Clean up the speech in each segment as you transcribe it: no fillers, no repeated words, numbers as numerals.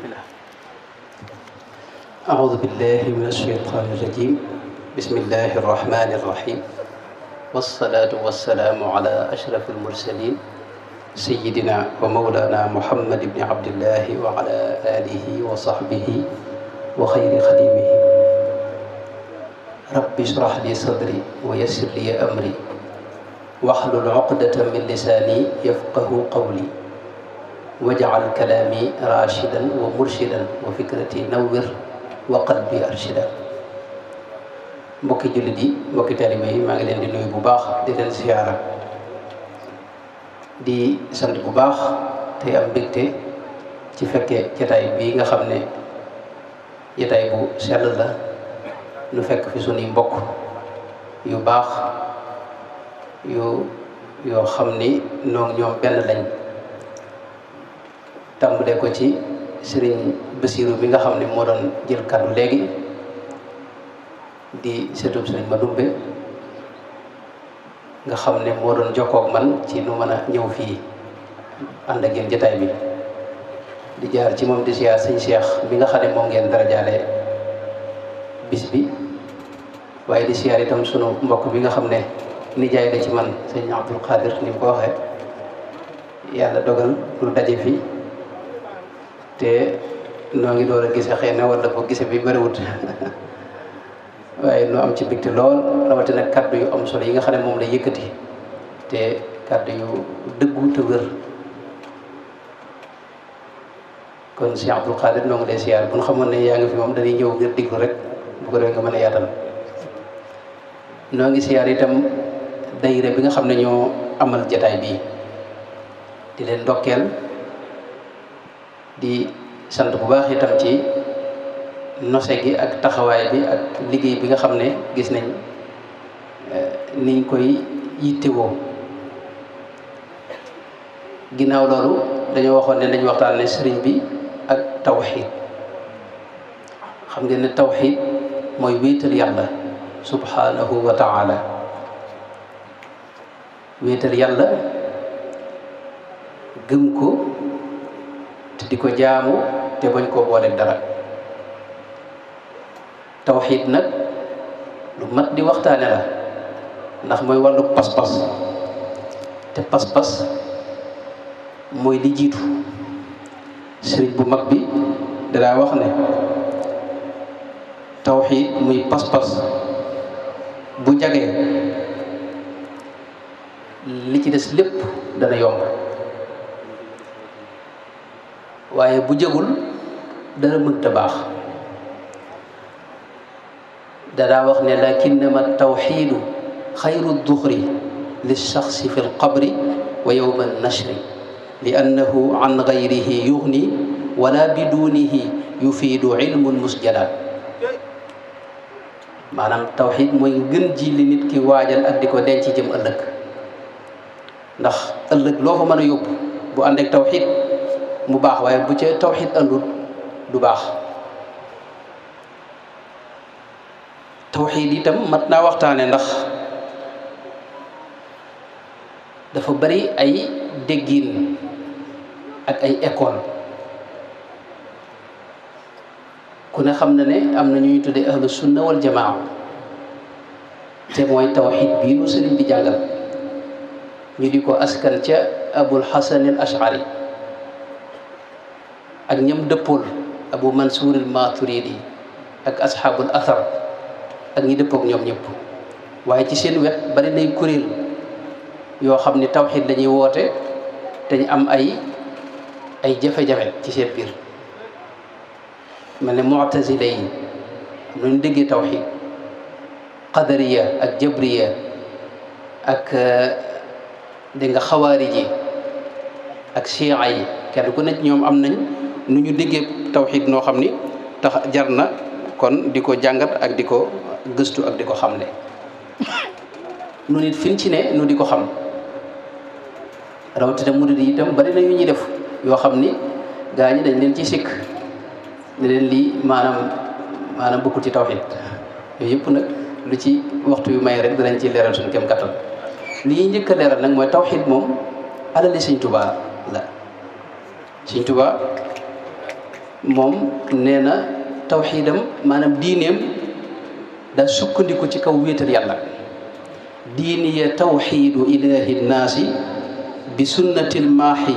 bismillah. أعوذ بالله من الشيطان الرجيم بسم الله الرحمن الرحيم والصلاة والسلام على أشرف المرسلين سيدنا ومولانا محمد بن عبد الله وعلى آله وصحبه وخير خديمه رب اشرح لي صدري ويسر لي أمري واحلل عقدة من لساني يفقه قولي واجعل كلامي راشدا ومرشدا وفكرتي نور وقلبي أرشدا. mbokki jullit yi mbokki taalibe yi maa ngi leen di nuyu bu baax di leen ziyaara di sant bu baax te am mbégte ci fekkee jataay bii nga xam ne jataay bu sell la nu fekk fi sunuy mbokk yu baax yoo xam ni noonu ñoom benn lañ tàmbalee ko ci sëriñ Basiiru bi nga xam ne moo doon jël kàddu léegi di sëtub sëriñ Madumbe nga xam ne moo doon jokkoog man ci nu mën a ñëw fii ànd ak yéen jataay bi di jaar ci moom di siyaar sëñ Cheikh bi nga xam ne moom ngeen darajaale bis bi waaye di siyaar itam sunu mbokk bi nga xam ne nijaay la ci man sëñ Abdul Qadir ni mu ko waxee yàlla dogal lu daje fi te noo ngi door a gise xëy na wala ko gise bi bëriwut waaye nu am ci mbégte lool rawatina kaddu yu am solo yi nga xam ne moom la yëkkati te kaddu yu dëggu te wér kon Cheikh Abdul Qadir noo ngi lay siyaar bu ñu xamoon ne yaa ngi fi moom dañuy ñëw ngir diglu rek bu ko defee nga mën a yaatal noo ngi siyaar itam dayre bi nga xam ne ñoo amal jataay bii di leen ndokkeel di sant bu baax itam ci nose gi ak taxawaay bi ak liggéey bi nga xam ne gis nañ niñ koy yittewoo ginnaaw loolu dañoo waxoon ne dañu waxtaan ne sëriñ bi ak tawxiid xam ngeen ne tawxiid mooy wéetal yàlla subhanahu wa taala wéetal yàlla gëm ko te di ko jaamu te bañ koo booleeg dara tawxiid nag lu mat di waxtaane la ndax mooy wàllu pas-pas te pas-pas mooy li jiitu sëriñ bu mag bi danaa wax ne tawxiid muy pas-pas bu jagee li ci des lépp dana yomb waaye bu jagul dara mënta baax danaa wax ne lakinnama tawxiidu xayru duxri lilsaxsi fi lqabri wa yowma annashri li annahu an gayrihi yugni wala bidunihi yufiidu ilmun musjala maanaam tawxiid mooy ngën ji li nit ki waajal ak di ko denc jëm ëllëg ndax ëllëg loo fa mën a yóbbu bu ànd ak tawxiid mu baax waaye bu ca tawxiid àndul du baax tawxiid itam mat naa waxtaane ndax dafa bari ay déggin ak ay école ku ne xam na ne am na ñuy tuddee ahlu sunna wal jamaa te mooy tawxiid bii nu sëriñ bi jàngal ñu di ko askan ca abul hasan al ashari ak ñam dëppool abu mansour al maturidi ak asxaabul athar ak ñi dëppook ñoom ñëpp waaye ci seen wet bari nay kuréel yoo xam ne tawxiid lañuy woote te ñu am ay jafe-jafe ci seen biir mel ne mu'tazila yi am nañu déggee tawxiid qadariya ak jabriya ak dégg nga xawaarij yi ak chia yi kenn ku nekk ñoom am nañ nu ñu déggee tawxiid noo xam ni tax jar na kon di ko jàngat ak di ko gëstu ak di ko xamle nu nit fin ci ne nu di ko xam rawatina murid yi itam bari na yu ñuy def yoo xam ni gaa ñi dañ leen ci sikk ne leen lii maanaam bokkul ci tawxiid yooyu yëpp nag lu ci waxtu yu may rek danañ ci leeral suñu kem kattan li ñuy njëkk a leeral nag mooy tawxiid moom alali Sëñ Tuubaa la Sëñ Tuubaa moom nee na tawxiidam maanaam diineem daa sukkandiku ci kaw wéetal yàlla. diiniya tawxiidu ilaahi nnaasi bi sunnatil maaxi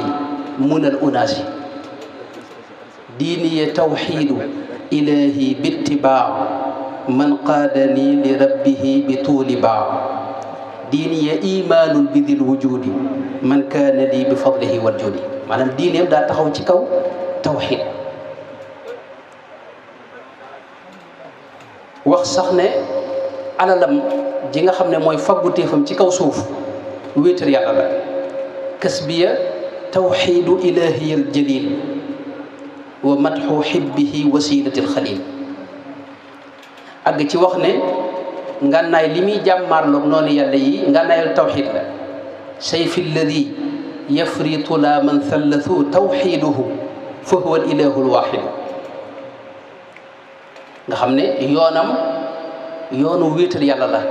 munal unaasi. diiniya tawxiidu ilaahi bittibaa man qaadani li rabbihi bi tuuli baa. diiniya imaanun bi dil wujudi man kaana lii bi fadlihi wal judi. maanaam diineem daa taxaw ci kaw tawxiid. wax sax ne alalam ji nga xam ne mooy fagguteefam ci kaw suuf wéetal yàlla la. kasbiya tawxiidu ilaahiyal jalil wa madxu xibbihi wasilatil xalil. àgg ci wax ne ngànnaay li muy jàmmaarloog noonu yàlla yi ngànnaayal tawxiid la. sayfi alladi yafritu la man thallathu tawxiiduhu fa huwa al ilahu al waxidu. nga xam ne yoonu wéetal yàlla la.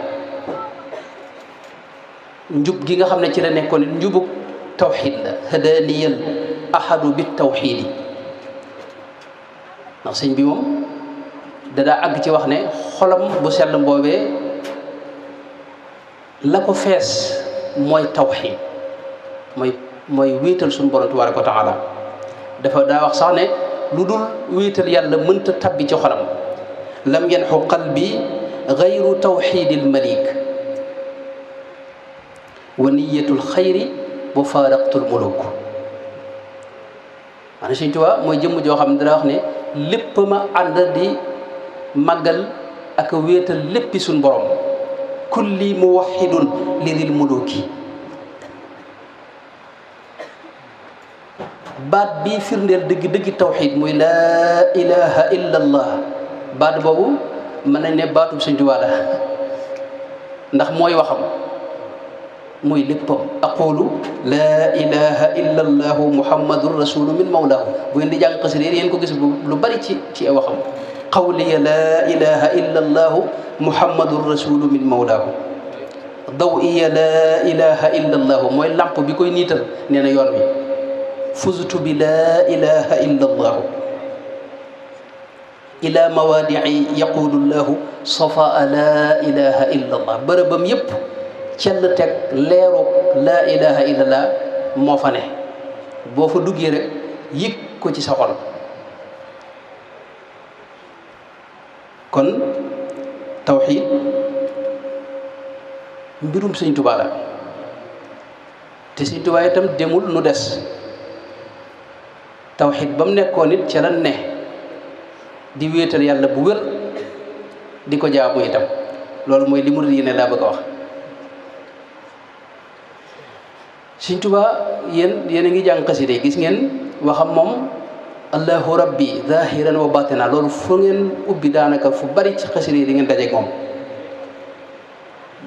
njub gi nga xam ne ci la nekkoon njubug tawxiid la. hadaniyal ahadu bit tawxiidi. ndax sëñ bi moom dadaa àgg ci wax ne xolam bu sell boobee la ko fees mooy tawxiid mooy wéetal suñu borom tabaaraka wa taala. dafa daa wax sax ne lu dul wéetal yàlla mënta tabbi ci xolam. lam yanxu qalbi gayru tawxiidil malik wa niyatul xayri bu faaraqtul muluk. maanaam Sëñ Tuubaa mooy jëmm joo xam ne dana wax ne lépp ma ànd di màggal ak wéetal léppi suñ borom. kulli muwaxidun li dil muluki. baat bii firndeel dëgg tawxiid muy laa ilaha illa allah. baat boobu mën nañ ne baatub Sëñ Tuubaa la ndax mooy waxam muy léppam. aqulu laa ilaha illa allahu muhammadun rasulu min mawlaahu. bu ngeen di jàng xasida yéen ko gis lu bari ci waxam. qawliya laa ilaha illa allahu muhammadun rasulu min mawlaahu. dawiya laa ilaha illa allahu mooy lamp bi koy niital nee na yoon wi. fuztu bi laa ilaha illa allahu ila mawaadii yaqulu llahu safaa laa ilaha illa allah. bërëbam yépp cell teg leeru laa ilaha illa allah moo fa ne. boo fa duggee rek yëg ko ci sa xol. kon tawxiid mbirum Sëñ Tuubaa la te Sëñ Tuubaa itam demul nu des. tawxiid ba mu nekkoon it ca la ne di wéetal yàlla bu wér di ko jaamu itam. loolu mooy li murid yi ne laa bëgg a wax. Sëñ Tuubaa yéen a ngi jàng xasida gis ngeen waxam moom allahu rabbi zahiran wa batina. loolu fu ngeen ubbi daanaka fu bari ci xasida yi di ngeen dajeeg moom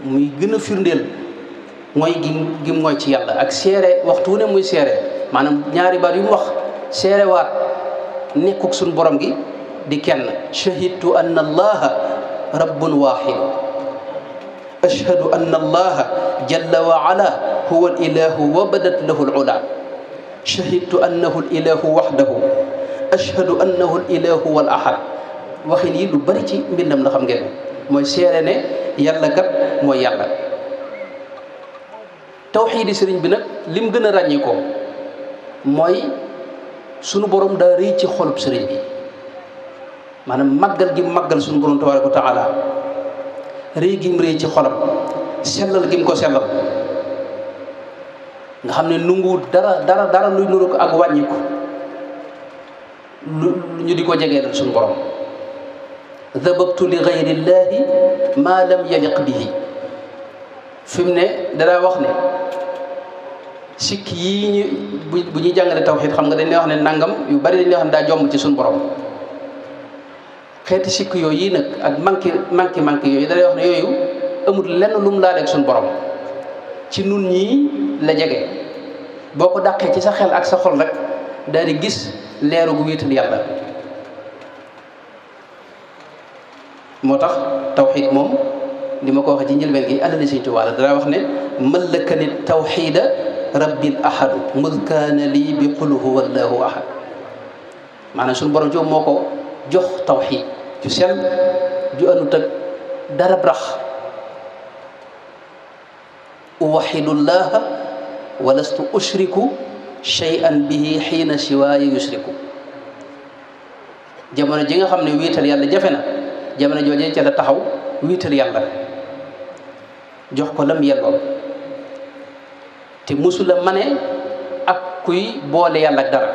muy gën a firndeel mooy gi mooy ci yàlla ak seere waxtu wu ne muy seere. maanaam ñaari baat yu mu wax seere waat nekkuk suñ borom gi di kenn. shahidtu anna allaha rabbun waxid. ashhadu anna allaha jalla wa ala huwa al ilahu wa badat lahu al ula. shahidtu annahu al ilahu waxdahu. ashhadu annahu al ilahu wal ahad. waxin yi lu bari ci mbindam la xam ngeen mooy seere ne yàlla kat mooy yàlla. tawxiidi sëriñ bi nag lim gën a ràññi ko mooy sunu borom daa rëy ci xolub sëriñ bi. maanaam màggal gi màggal sunu borom tabaaraka wa taala rëy gi mu rëy ci xolam sellal gi mu ko sellal nga xam ne nungu dara luy nuru ko ak wàññiku lu ñu di ko jegeel sunu borom. dababtu li gayrillahi ma lam yaliq bihi. fi mu ne danaa wax ne sikk yii ñu bu ñuy jàngale tawxiid xam nga dañ lay wax ne nangam yu bari dañ lay wax ne daa jomb ci suñu borom. xeeti sikk yooyu yi nag ak manqué yooyu da lay wax ne yooyu amul lenn lu mu laaleeg suñu borom. ci nun ñii la jege boo ko dàqee ci sa xel ak sa xol rek daal di gis leeru gu wéetal yàlla. moo tax tawxiid moom li ma ko waxee ci njëlbeen gi àndali Sëñ Tuubaa la dara wax ne malakani tawxiida rabbil ahadu mud kaana lii bi qul huwa allahu ahad. maanaam suñu borom ci moo ko jox tawxiid ju sell ju anut ak dara brax uwaxidullaha walastu ushriku shay'an bihi xiina siwaaya yushriku jamono ji nga xam ne wéetal yàlla jafe na jamono joojee ca la taxaw wéetal yàlla jox ko lam yelloo te musula mane ak kuy boole yàlla ak dara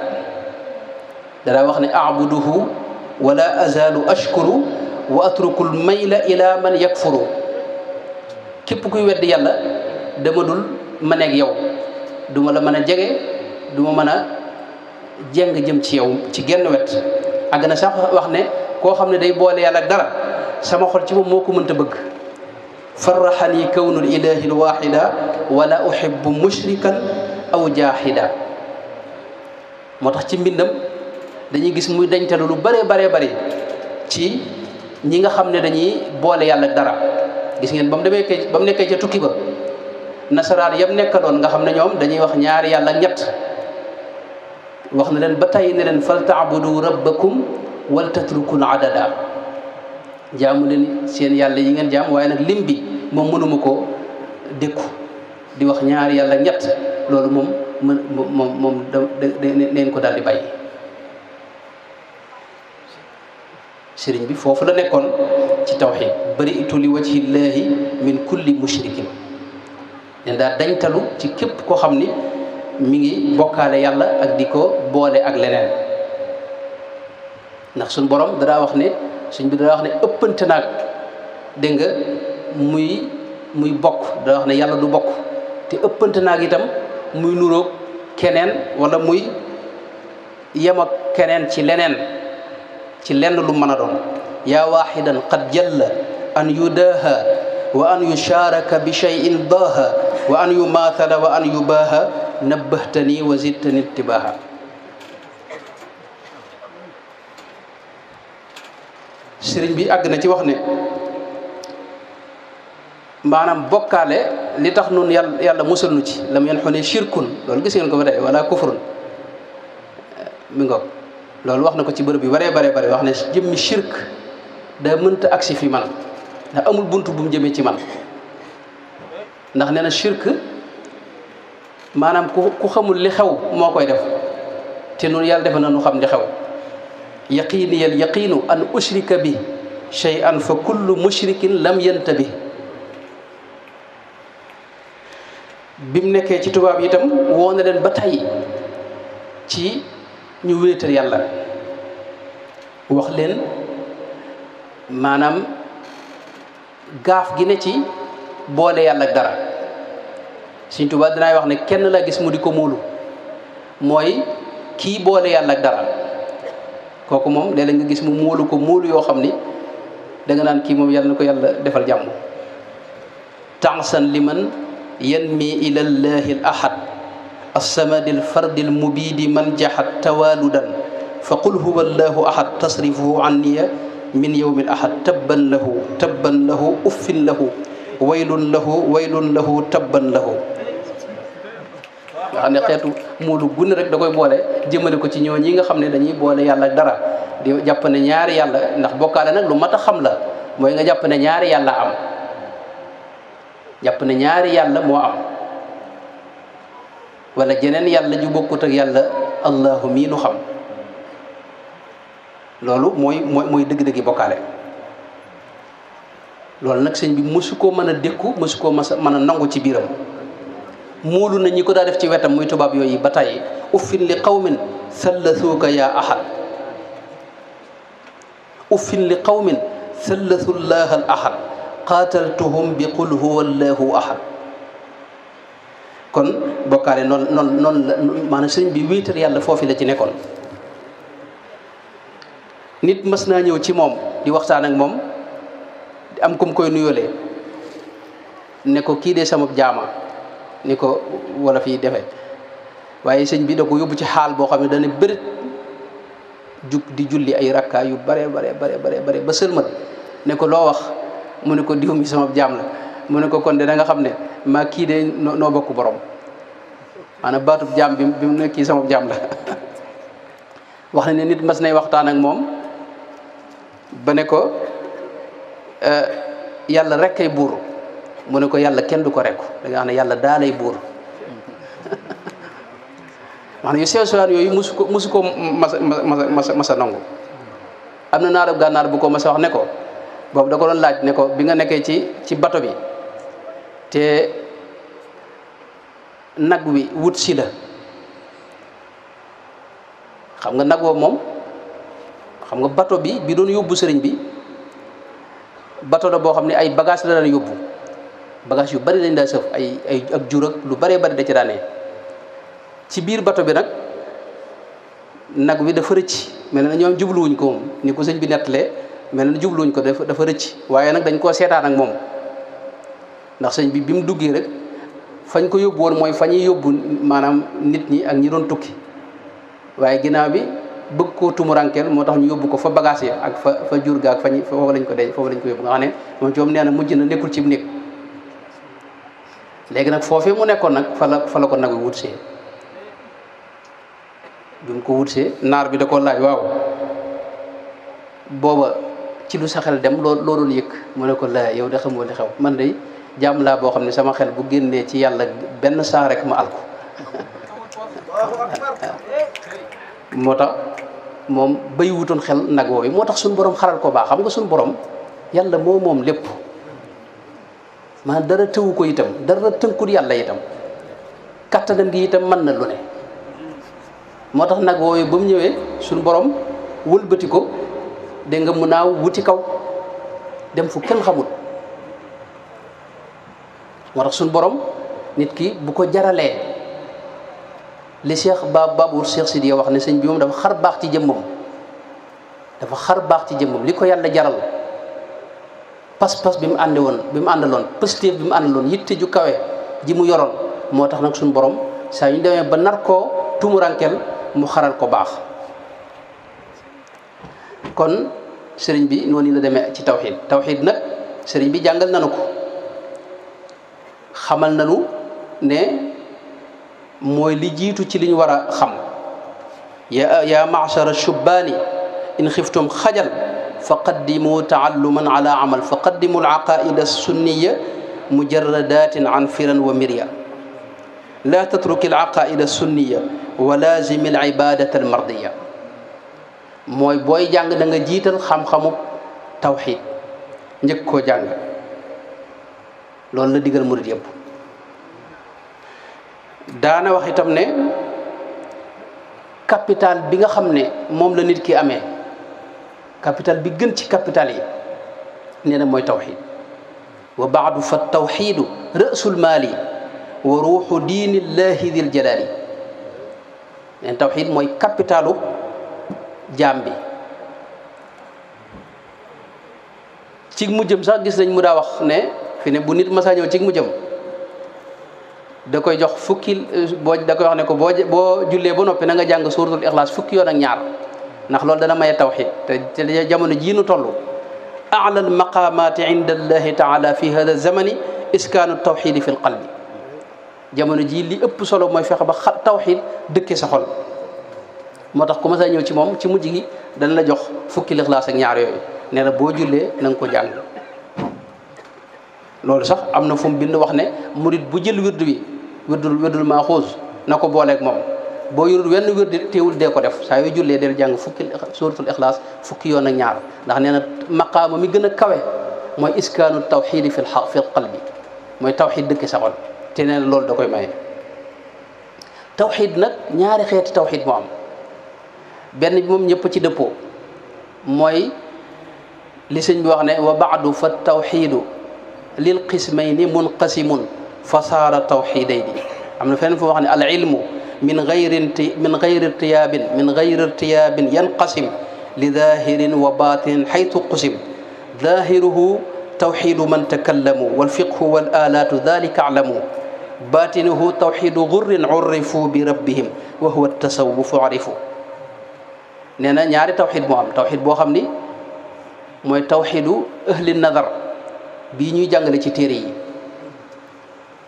dara wax ne abuduhu wala azalu ashkuru wa atrukul mayla ila man yakfuru képp kuy weddi yàlla dama dul maneeg yow duma la mën a jege duma mën a jeng jëm ci yow ci genn wet àgg na sax wax ne koo xam ne day boole yàlla ak dara sama xol ci moom moo ko mënta bëgg farraxani kawnul ilahi lwaxida wala uhibbu mushrikan aw jaaxida moo tax ci mbindam dañuy gis muy dañtalu lu bare ci ñi nga xam ne dañuy boole yàlla ak dara gis ngeen ba mu nekkee ca tukki ba nasaraan yam nekkaloon nga xam ne ñoom dañuy wax ñaari yàlla ak ñett wax na leen ba tey ne leen fal taabudu rabbakum wal tatrukul adada jaamu leen seen yàlla yi ngeen jaam waaye nag lim bi moom mënuma ko dékku di wax ñaari yàlla ak ñett loolu moom neen ko daal di bàyyi sëriñ bi foofu la nekkoon ci tawxiid bari'tu li wajhillahi min kulli mushrikin nen daa dañtalu ci képp koo xam ni mi ngi bokkaale yàlla ak di ko boole ak leneen ndax suñ borom danaa wax ne suñ bi danaa wax ne ëppante naag dégg nga muy bokk danaa wax ne yàlla du bokk te ëppante naag itam muy nuroog keneen wala muy yem ak keneen ci leneen ci lenn lu mën a doon yaa waaxidan qad jalla an yudaaha wa an yusharaka bi shay'in daaha wa an yumaathala wa an yubaaha nabbahtani wa zidtani ittibaaha sëriñ bi àgg na ci wax ne maanaam bokkaale li tax nun yàlla musal nu ci lam yan xone shirkun loolu gis ngeen ko ba tey wala kufrun mi ngoog loolu wax na ko ci bërëb yu bare wax ne jëmmi shirk da mënta agsi fi man ndax amul buntu bu mu jëmee ci man ndax nee na shirk maanaam ku xamul li xew moo koy def te noonu yàlla defe na nu xam li xew yaqiniyal yaqinu an ushrika bi shay'an fa kullu mushrikin lam yantabi bi mu nekkee ci tubaab yi itam woo na leen ba tey ci ñu wéetal yàlla wax leen maanaam gaaf gi ne ci boole yàlla ak dara Sëñ Tuubaa dinaay wax ne kenn la gis mu di ko muulu mooy kii boole yàlla ak dara kooku moom léeg-léeg nga gis mu muulu ko muulu yoo xam ni da nga naan kii moom yàlla na ko yàlla defal jàmm tansan liman yanmi ila llahi al ahad alsamadi alfardi almubidi man jaxat tawaludan fa qul huwa allahu ahad tasrifuhu anniya min yawmi al ahad tabban lahu uffin lahu waylun lahu tabban lahu nga xam ne xeetu muulu gunne rek da koy boole jëmale ko ci ñoo ñi nga xam ne dañuy boole yàlla ak dara di jàpp ne ñaari yàlla ndax bokkaale nag lu mat a xam la mooy nga jàpp ne ñaari yàlla am jàpp ne ñaari yàlla moo am wala jeneen yàlla ju bokkut ak yàlla allahu mii nu xam loolu mooy dëgg-dëggi bokkaale loolu nag sëñ bi mosu koo mën a dékku mosu koo mën a nangu ci biiram muulu na ñi ko daa def ci wetam muy tubaab yooyu ba tey uffin li qawmin thallasuuka yaa ahad uffin li qawmin thallasu llaha al ahad qaataltuhum bi qul huwa allahu ahad kon bokkaale noonu la maanaam sëñ bi wéetal yàlla foofu la ci nekkoon nit mës naa ñëw ci moom di waxtaan ak moom am kum koy nuyoolee ne ko kii de sama jaama ni ko wala fii defee waaye sëñ bi da ko yóbbu ci xaal boo xam ne dana bërit jug di julli ay rakkaa yu bare ba sëlmal ne ko loo wax mu ne ko diw mi sama jaam la mu ne ko kon de da nga xam ne maa kii de noo bokk borom maanaam baatub jaam bi mu ne kii sama jaam la wax na ne nit mas nay waxtaan ak moom ba ne ko yàlla rek kay buur mu ne ko yàlla kenn du ko rekku da nga xam ne yàlla daa lay buur wax na yu sew sewaan yooyu musu ko masa nangu. am na naarab gànnaar bu ko masa wax ne ko boobu da ko doon laaj ne ko bi nga nekkee ci bato bi te nag wi wut si la xam nga nag woo moom xam nga bato bi doon yóbbu sëriñ bi bato la boo xam ne ay bagage la daan yóbbu bagage yu bari lañ daa sëf ay ak jur ak lu baree bari da ci daanee ci biir bato bi nag wi dafa rëcc mel na ñoom jubluwuñ ko moom ni ko sëñ bi nettalee mel na jubluwuñ ko dafa rëcc waaye nag dañ koo seetaan ak moom ndax sëñ bi mu duggee rek fañ ko yóbbu woon mooy fa ñuy yóbbu maanaam nit ñi ak ñi doon tukki waaye ginnaaw bi bëgg koo tumurankeel moo tax ñu yóbbu ko fa bagage ya ak fa jur ga ak foofu lañ ko denc foofu lañ ko yóbbu nga xam ne moom ci moom nee na mujj na nekkul ci néeg léegi nag foofee mu nekkoon nag fa la ko nag wut see bi mu ko wutsee naar bi da ko laaj waaw booba ci lu sa xel dem loo doon yëg mu ne ko la yow de xamoo li xew man de jaam laa boo xam ne sama xel bu génnee ci yàlla benn saa rek ma alko moo tax moom bay wutoon xel nag woowu moo tax suñu borom xaral ko baax xam nga suñu borom yàlla moom lépp maanaam dara tëwu ko itam dara tënkul yàlla itam kattanam gi itam mën na lu ne moo tax nag woowu ba mu ñëwee suñu borom wëlbati ko dégg nga mu naaw wuti kaw dem fu kenn xamul moo tax suñu borom nit ki bu ko jaralee li Cheikh Babour Cheikh Sidiya wax ne sëñ bi moom dafa xar baax ci jëmmam li ko yàlla jaral pas-pas bi mu àndaloon pëstéef bi mu àndaloon yitte ju kawe ji mu yoroon moo tax nag suñu borom saa ñu demee ba nar koo tumurankeel mu xaral ko baax kon sëriñ bi noonu la demee ci tawxiid nag sëriñ bi jàngal nanu ko xamal nanu ne mooy li jiitu ci liñ war a xam ya ma'shara shubbaani in xiftum xajal fa qaddimu taalluman ala amal fa qaddimu alaqaida sunniya mujarradatin an firan wa mirya la tatruki alaqaida sunniya wa lazimi alibadata almardiya mooy booy jàng da nga jiital xam-xamu tawxiid njëkk koo jàng loolu la digal murid yëpp daana wax itam ne capital bi nga xam ne moom la nit ki amee capital bi gën ci capital yi nee na mooy tawxiid wa baadu fa tawxiidu ra'sul maali wa ruuxu diinillahi dil jalaali neen tawxiid mooy capitalu jaam bi ci mujjëm sax gis nañ mu daa wax ne fi ne bu nit masaa ñëw ci mujjëm da koy jox fukki da koy wax ne ko boo jullee ba noppi na nga jàng suuratul ixlaas fukki yoon ak ñaar ndax loolu dana maye tawxiid te jamono jii nu toll a'la al maqaamaati inda allahi taala fi hada zamani iskaanu tawxiidi fi l qalbi jamono jii li ëpp solo mooy fexe ba tawxiid dëkke sa xol moo tax ku masaa ñëw ci moom ci mujj gi dana la jox fukki ixlaas ak ñaar yooyu nee na boo jullee na nga ko jàng loolu sax am na fu mu bind wax ne murid bu jël wird bi wirdul maaxuus na ko booleeg moom boo yorul wenn wird teewul dee ko def saa yoo jullee del jàng fukki suuratul ixlaas fukki yoon ak ñaar ndax nee na maqaama mi gën a kawe mooy iskaanu tawxiidi fi qalbi mooy tawxiid dëkk sa xol te nee na loolu da koy maye. tawxiid nag ñaari xeeti tawxiid moo am benn bi moom ñëpp ci dëppoo mooy li sëñ bi wax ne wa baadu fa tawxiidu lil qismayni munqasimun fa saara tawxiidayni am na feneen fu wax ne al ilmu min gayri irtiyaabin yanqasim li daahirin wa baatinin xaytu qusim daahiruhu tawxiidu man takallamu wal fiqhu wal aalaatu dalika aclamu baatinuhu tawxiidu gurrin urrifu bi rabbihim wa huwa tasawufu arifu nee na ñaari tawxiid moo am tawxiid boo xam ni mooy tawxiidu ahli nadar bii ñuy jàngale ci téere yi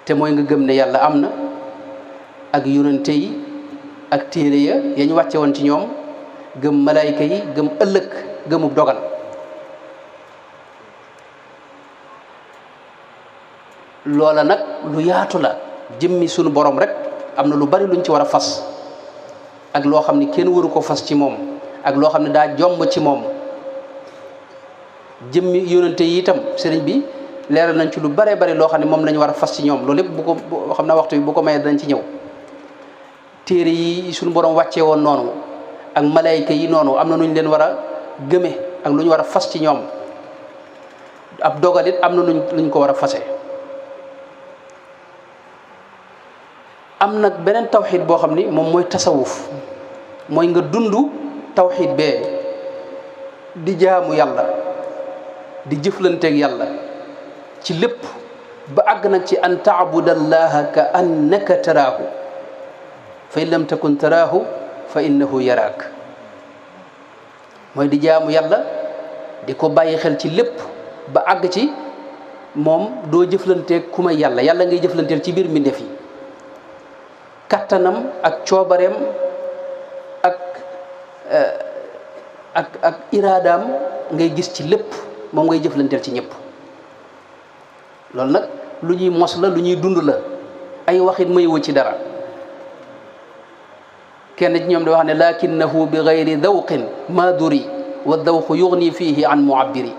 te mooy nga gëm ne yàlla am na ak yonente yi ak téere ya ñu wàcce woon ci ñoom gëm malaayika yi gëm ëllëg gëmub dogal loola nag lu yaatu la jëmmi sunu borom rek am na lu bari luñ ci war a fas ak loo xam ni kenn waru ko fas ci moom ak loo xam ne daa jomb ci moom jëmmi yónnante yi itam sëriñ bi leeral nañ ci lu bare bari loo xam ne moom la ñu war a fas ci ñoom loolu lépp bu ko xam naa waxtu bi bu ko mayee dañ ci ñëw téere yi suñu borom wàccee woon noonu ak malayka yi noonu am na nu ñu leen war a gëme ak lu ñu war a fas ci ñoom ab dogalit am na luñ ko war a fase am nag beneen tawxiid boo xam ni moom mooy tasawuf mooy nga dund tawxiid bee di jaamu yàlla di jëflanteeg yàlla ci lépp ba àgg nag ci an taabudallaha ka annaka taraahu fa in lam takun taraahu fa innahu yaraak mooy di jaamu yàlla di ko bàyyi xel ci lépp ba àgg ci moom doo jëflanteeg ku may yàlla yàlla ngay jëflanteel ci biir mbindeef yi kattanam ak coobareem ak iraadaam ngay gis ci lépp moom ngay jëflanteel ci ñëpp loolu nag lu ñuy mos la lu ñuy dund la ay waxit mayiwu ci dara kenn ci ñoom da wax ne lakinnahu bi gayri dawqin ma duri wa dawqu yugni fihi an muabbiri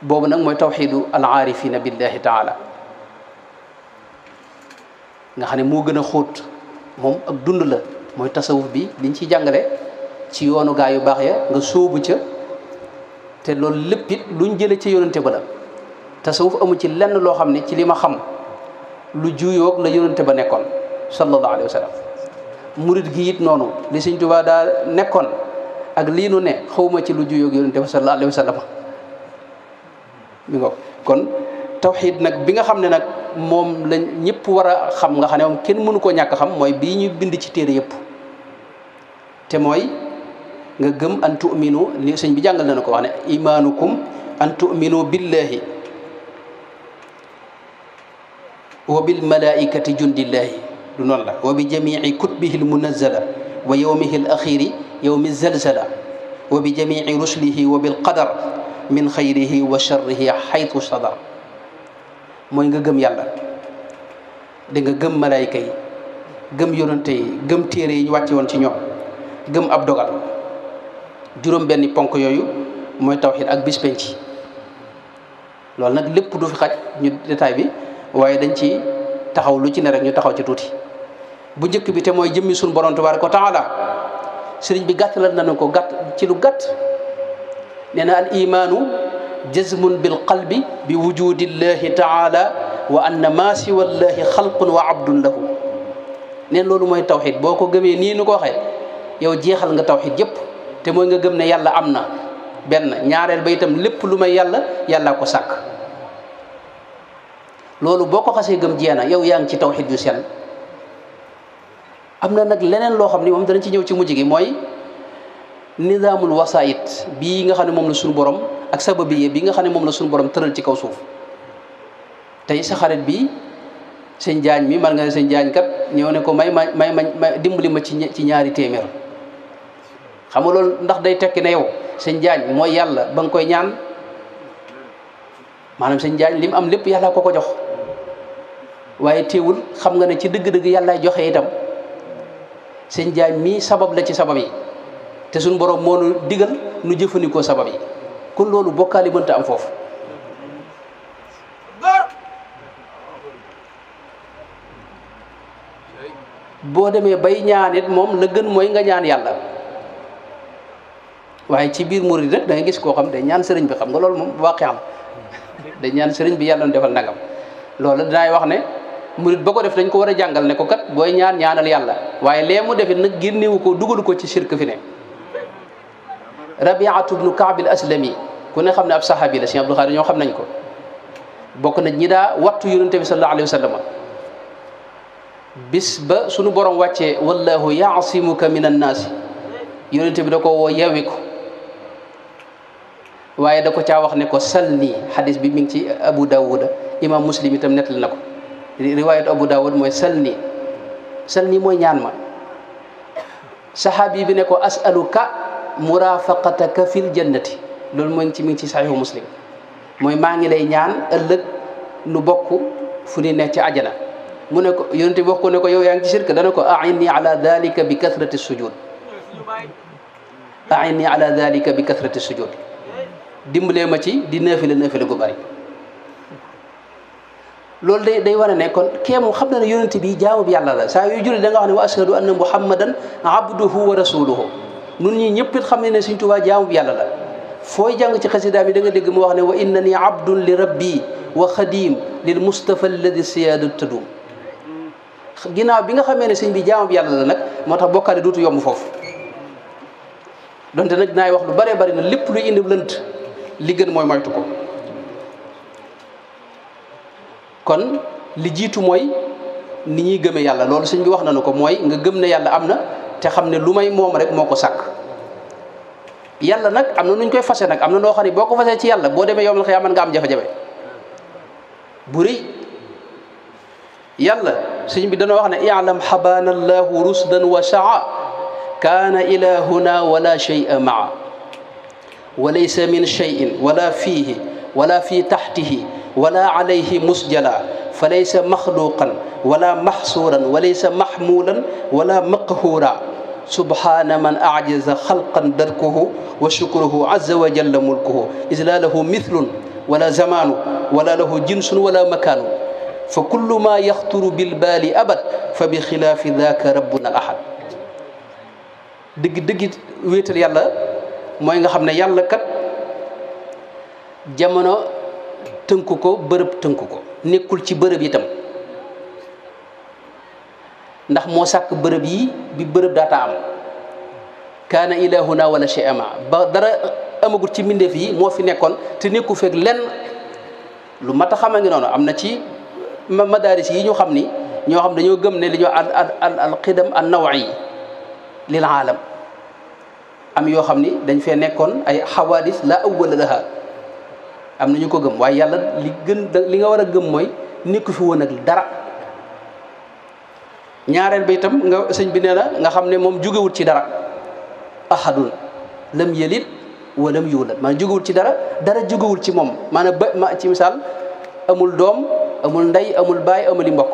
boobu nag mooy tawxidu al aarifina billahi taala nga xam ne moo gën a xóot moom ak dund la mooy tasawuf bi liñ ciy jàngale ci yoonu gaa yu baax ya nga sóobu ca te loolu lépp it luñ jële ci yonante ba la tasawuf amu ci lenn loo xam ne ci li ma xam lu juyoog la yonante ba nekkoon sallallahu alayhi wa sallam murid gi it noonu li Sëñ Tuubaa daa nekkoon ak lii nu ne xawma ci lu juyoog yonante ba sallallahu alayhi wa sallam mi ngo kon tawxiid nag bi nga xam ne nag moom lañ ñëpp war a xam nga xam ne moom kenn mënu koo ñàkk xam mooy bii ñu bind ci téere yëpp te mooy nga gëm an tu'minu li sëñ bi jàngal na ko wax ne imaanukum an tu'minu billahi wa bil malaikati jundillahi du noonu la wa bi jamii kutubihi almunazzala wa yawmihi alaxiri yawmi zalzala wa bi jamii rusulihi wa bil qadar min xayrihi wa sharrihi xaytu sadar mooy nga gëm yàlla da nga gëm malayka yi gëm yonante yi gëm téere yi ñu wàcce woon ci ñoom gëm ab dogal juróom benni ponk yooyu mooy tawxiid ak bis penc loolu nag lépp du fi xaj ñu détail bi waaye dañ ci taxaw lu ci ne rek ñu taxaw ci tuuti bu njëkk bi te mooy jëmmi suñu borom tabaaraka wa taala sëriñ bi gàttalal nañu ko gàtt ci lu gàtt nee na al imaanu jazmun bil qalbi bi wujudillahi taala wa anna ma siwallahi xalqun wa abdun lahu neen loolu mooy tawxiid boo ko gëmee nii nu ko waxee yow jeexal nga tawxiid yépp te mooy nga gëm ne yàlla am na benn ñaareel ba itam lépp lu may yàlla yàllaa ko sàkk loolu boo ko xasee gëm jeena yow yaa ngi ci tawxiid yu sell am na nag leneen loo xam ni moom danañ ci ñëw ci mujj gi mooy nizaamul wasaayit bii nga xam ne moom la suñu borom ak sababiye bi nga xam ne moom la suñu borom tëral ci kaw suuf tey sa xarit bi sëñ jaañ mi man nga ne sëñ jaañ kat ñëw ne ko may dimbali ma ci ñaari téeméer xam nga loolu ndax day tekki ne yow sëñ jaañ mooy yàlla ba nga koy ñaan maanaam sëñ jaañ li mu am lépp yàlla ko ko jox waaye teewul xam nga ne ci dëgg-dëgg yàllaay joxe itam sëñ jaañ mii sabab la ci sabab yi te suñu borom moo nu digal nu jëfandikoo sabab yi kon loolu bokkaali mënta am foofu boo demee bay ñaan it moom la gën mooy nga ñaan yàlla waaye ci biir murid rek da nga gis koo xam day ñaan sëriñ bi xam nga loolu moom waaqi am day ñaan sëriñ bi yàlla na defal nagam loolu dinaay wax ne murid ba ko def dañ ko war a jàngal ne ko kat booy ñaan ñaanal yàlla waaye lee mu defit nag génnewu ko dugalu ko ci shirk fi ne rabiatu bnu kaabil aslami ku ne xam ne ab sahabi la Sëñ Abdul Xaadir ñoo xam nañ ko bokk na ñi daa wattu yonente bi sallallahu alayhi wa sallam bis ba sunu borom wàccee wallahu yaasimuka min annaasi yonente bi da ko woo yewi ko waaye da ko caa wax ne ko salni xadis bi mi ngi ci Abu Dawuda imam Muslim itam nettali na ko riwaayatu Abu Dawud mooy salni mooy ñaan ma saxaabi bi ne ko asaluka murafaqataka fil jannati loolu mooy mi ngi ci saxiixu muslim mooy maa ngi lay ñaan ëllëg nu bokk fu ni nekk ci ajana mu ne ko yonente bi wax ko ne ko yow yaa ngi ci shirk dana ko a'inni ala dalika bi kathrati sujud a'inni ala dalika bi kathrati sujud dimbalee ma ci di neefile gu bari loolu day war a ne kon kee moom xam na ne yonente bi jaamu bi yàlla la saa yu julli da nga wax ne wa ashhadu anna muhammadan abduhu wa rasuluhu nun ñi ñëpp it xam ne ne Sëñ Tuubaa jaamu bi yàlla la fooy jàng ci xasida bi da nga dégg mu wax ne wa innani abdun li rabbi wa xadim lil mustafa alladi siyaadu tadum ginnaaw bi nga xamee ne sëñ bi jaamu bi yàlla la nag moo tax bokkaale dootu yomb foofu donte nag dinaay wax lu bëree bëri na lépp luy indi lënt li gën mooy moytu ko kon li jiitu mooy ni ñuy gëmee yàlla loolu sëñ bi wax nañu ko mooy nga gëm ne yàlla am na te xam ne lu may moom rek moo ko sàkk yàlla nag am na nu ñu koy fase nag am na noo xam ne boo ko fasee ci yàlla boo demee yowmal xiyaama nga am jafe-jafe bu rëy yàlla sëñ bi dana wax ne i'lam xabaana allahu rusdan wa saa kaana ilahuna wala shay'a maa wa laysa min shay'in wala fiihi wala fi taxtihi wala alayhi musjala fa laysa maxluqan wala maxsuuran wa laysa maxmuulan wala maqhuura subhaana man ajaza xalqan darkuhu wa shukruhu azza wa jalla mulkuhu is laa lahu mithlun wala zamaanu wala lahu jinsun wala makaanu fa kullu ma yaxturu bilbaali abad fa bi xilaafi daaka rabbuna al ahad dëgg wéetal yàlla mooy nga xam ne yàlla kat jamono tënku ko bërëb tënku ko nekkul ci bërëb itam ndax moo sàkk bërëb yi bi bërëb daata am kaana ilahuna wala shay'a ma ba dara amagul ci mbindeef yi moo fi nekkoon te nekku fekk lenn lu mat a xama ngi noonu am na ci madaaris yi ñu xam ni ñoo xam dañoo gëm ne li ñoo al qidam an nawi lil aalam am yoo xam ni dañ fee nekkoon ay xawaadis la awwala laha am na ñu ko gëm waaye yàlla li nga war a gëm mooy nekku fi woon ak dara ñaareel ba itam nga sëñ bi nee na nga xam ne moom jógewul ci dara ahadun lam yalid wa lam yulad maanaam jógewul ci dara jógewul ci moom maanaam ba ci misaal amul doom amul ndey amul baay amul i mbokk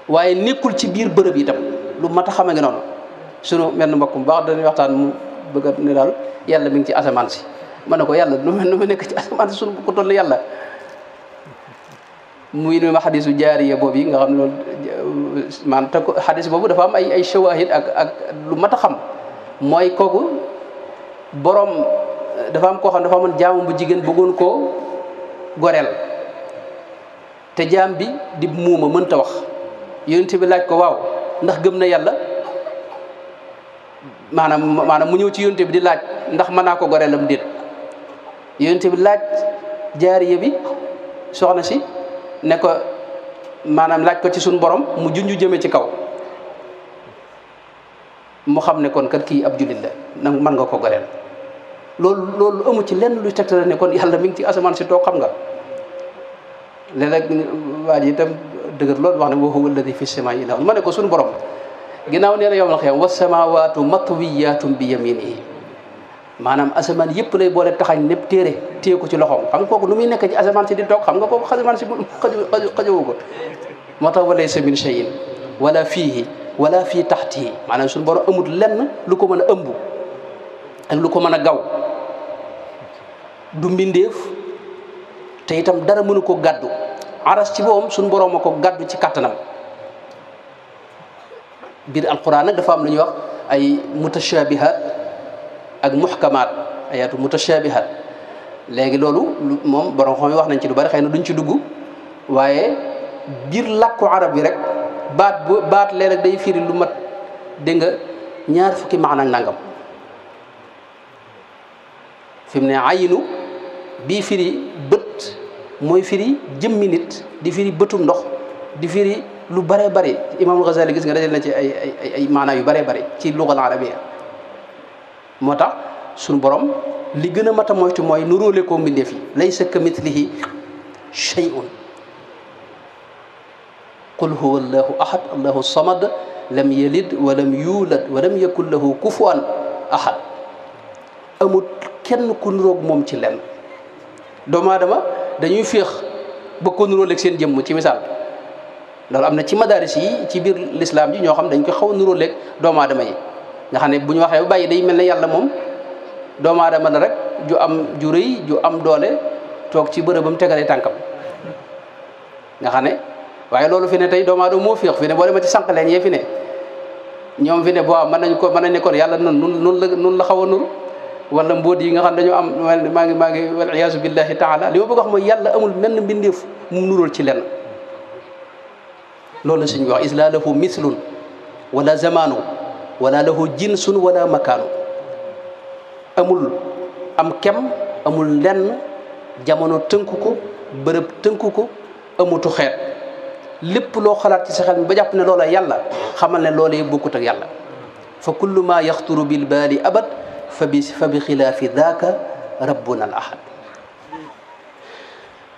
waaye nekkul ci biir bërëb itam lu mat a xama ngi noonu sunu menn mbokk mu baax dañuy waxtaan mu bëgg a ne daal yàlla mi ngi ci asamaan si ma ne ko yàlla nu mu nekk ci asamaan si sunu ko toll yàlla muy nu ma xadisu jaariya boobu yi nga xam ne loolu maanaam te xadis boobu dafa am ay shawahid ak lu mat a xam mooy kooku borom dafa am koo xam dafa amoon jaamam bu jigéen bëggoon koo goreel te jaam bi di muuma mënta wax yonent bi laaj ko waaw ndax gëm na yàlla maanaam mu ñëw ci yonent bi di laaj ndax mën naa ko goreelam déet yonent bi laaj jaariya bi soxna si ne ko maanaam laaj ko ci suñu borom mu junju jëme ci kaw mu xam ne kon kat kii ab jullit la nag mën nga ko goreel loolu amu ci lenn lu tegtale ne kon yàlla mi ngi ci asamaan si toog xam nga léeg-léeg waa ji itam dëgër loolu wax ne wa huwa alladi fi samaa'i ilaahun ma ne ko suñu borom ginnaaw nee na yawmal qiyaama wa samaawaatu matwiyaatun bi yaminihi maanaam asamaan yëpp lay boole taxañ népp téye ko ci loxoom xam nga kooku nu muy nekk ci asamaan si di toog xam nga kooku asamaan si xajowu ko moo tax wa laysa min shay'in wala fiihi wala fii taxtihi maanaam suñu borom amul lenn lu ko mën a ëmb ak lu ko mën a gaw du mbindeef te itam dara mënu ko gàddu aras ci boppam suñu borom a ko gàddu ci kattanam biir alquran nag dafa am lu ñuy wax ay mutashabihat ak muhkamaat ayatu mutashabihat léegi loolu moom borom xam yi wax nañ ci lu bari xëy na duñ ci dugg waaye biir làkku arab bi rek baat léeg-léeg day firi lu mat dégg nga ñaar fukki maana ak nangam fi mu ne ayinu bii firi bët mooy firi jëmmi nit di firi bëtum ndox di firi lu bare bare Imam Ghazali gis nga dajal na ci ay maana yu bare bare ci lugal arabiya moo tax suñu borom li gën a mat a moytu mooy nu róole koo mbindeef yi laysa ka mithlihi shay'un qul huwa allahu ahad allahu samad lam yalid walam yuulad walam yakun lahu kufuwan ahad amul kenn ku nuroog moom ci lenn. doomu aadama dañuy féex ba ko nuróoleeg seen jëmm ci misaal loolu am na ci madaris yi ci biir lislaam ji ñoo xam dañ koy xaw a nuróoleeg doomu aadama yi nga xam ne bu ñu waxee ba bàyyi day mel ne yàlla moom doomu aadama la rek ju am ju rëy ju am doole toog ci bërëbam tegalee tànkam nga xam ne waaye loolu fi ne tey doomu aadama moo féex fi ne boo demee ci sànq leen yee fi ne ñoom fi ne boo mën nañ ne kon yàlla nun la xaw a nuru wala mbóot yi nga xam dañoo am maa ngi wal iyaazu billahi taala li ma bëgg wax mooy yàlla amul menn mbindeef mu nuróol ci lenn loolu la suñu wax is laa lahu mislun wala zamaanu wala lahu jinsun wala makaanu amul am kem amul lenn jamono tënku ko bërëb tënku ko amutu xeet lépp loo xalaat ci sa xel mi ba jàpp ne loola yàlla xamal ne loolee bokkut ak yàlla fa kullu ma yaxturu bil baali abad fa bi xilaafi daaka rabbuna al ahad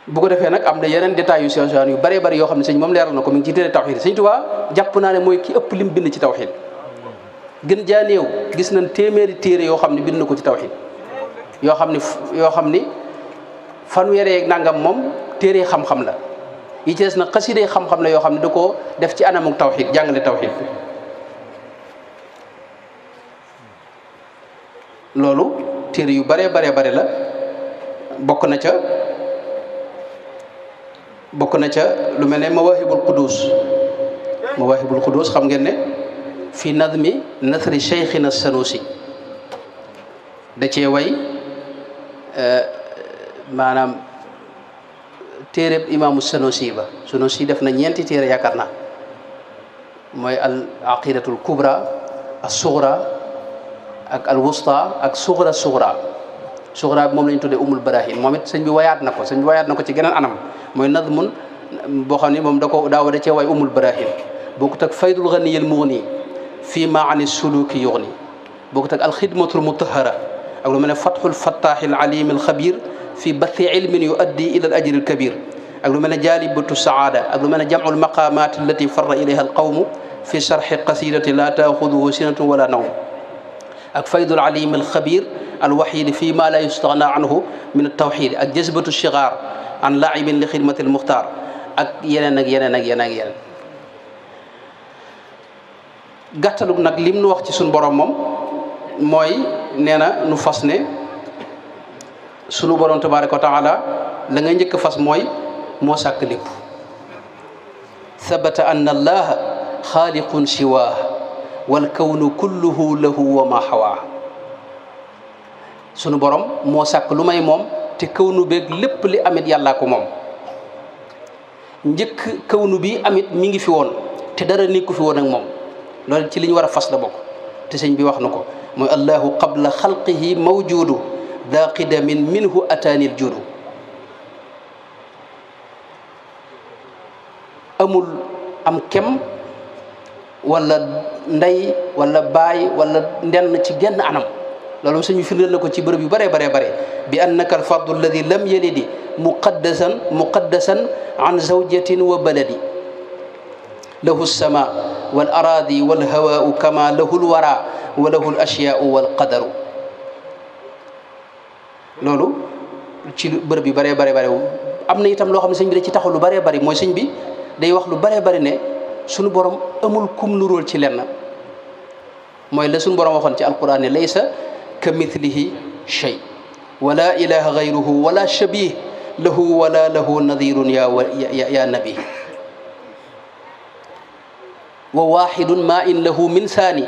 bu ko defee nag am na yeneen détails yu sew yu bëree bëri yoo xam ne sëñ moom leeral na ko mi ngi ci téere tawxiid sëñ Tuubaa jàpp naa ne mooy ki ëpp lim bind ci tawxiid gën jaa néew gis nañ téeméeri téere yoo xam ne bind na ko ci tawxiid yoo xam ni fanweeri nangam moom téere xam-xam la yi ci des nag xasida xam-xam la yoo xam ne da koo def ci anamuk tawxiid jàngale tawxiid loolu téere yu bare la bokk na ca lu mel ne mawahibul qudus xam ngeen ne fi nadmi nasri cheikhina sanusi da cee way maanaam téereb imaamu sanusi ba sanusi def na ñeenti téere yaakaar naa mooy al aqidatul kubra as sughra ak al wusta ak sughra bi moom la ñu tuddee umul barahin moom it sëñ bi wayaat na ko ci geneen anam mooy nadmun boo xam ne moom da cee way umul barahin bokkut ak faydul ghaniyil mughni fii ma ani suluki yughni bokkut ak alxidmatul mutahara ak lu mel ne fathul fattahil alimil xabir fii bathi ilmin yuaddi ila al ajril kabir ak lu mel ne jalibatu saada ak lu mel ne jam'ul maqamat allati farra ilayha al qawmu fi sharhi qasidati la taaxuduhu sinatun wala nawm ak faydul alim al xabir al wahid fii ma la yustaghna anhu min al tawxid ak jazbatu shigar an laibin li xidmati al muxtar ak yeneen gàttalug nag lim nu wax ci suñu borom moom mooy nee na nu fas ne sunu borom tabaraka wa taala la nga njëkk fas mooy moo sàkk lépp sabata anna allaha xaaliqun siwaa wal kawnu kulluhu lahu wa ma xawaa sunu borom moo sàkk lu may moom te kawnu beeg lépp li amit yàllaa ko moom njëkk kawnu bi amit mi ngi fi woon te dara nekku fi woon ak moom loolu ci li ñu war a fas la bokk te sëñ bi wax na ko mooy allahu qabla xalqihi mawjudu daa qidamin minhu ataanil judu amul am kem wala ndey wala baay wala ndenn ci genn anam loolu sëñ bi firndeel na ko ci bërëb yu bare bi annaka alfardu alladi lam yalidi muqaddasan an zawjatin wa baladi lahu lsama wal aradi wal hawaau kama lahu lwara wa lahu l ashyaau wal qadaru loolu ci bërëb yu bëree bare am na itam loo xam ne sëñ bi da ci taxaw lu bëree bëri mooy sëñ bi day wax lu bëree bëri ne sunu borom amul kum nuróol ci lenn mooy la sunu borom waxoon ci alquran ne laysa ka mithlihi shay wala ilaha gayruhu wala shabih lahu wala lahu nadirun ya nabi wa waxidun ma in lahu min saani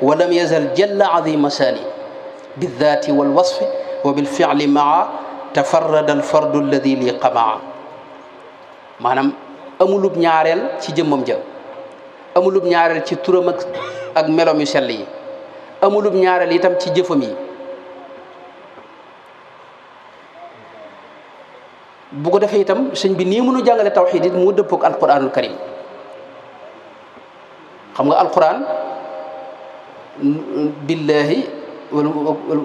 wa lam yazal jalla azima saani bildaati walwasfi wa bilficli maa tafarrada alfardu alladi li qamaa maanaam amulub ñaareel ci jëmmam ja amulub ñaareel ci turam ak melom yu sell yi amulub ñaareel itam ci jëfam yi bu ko defee itam sëñ bi nii mënu jàngale tawxiid it mu dëppoog alquranul karim xam nga alquran billahi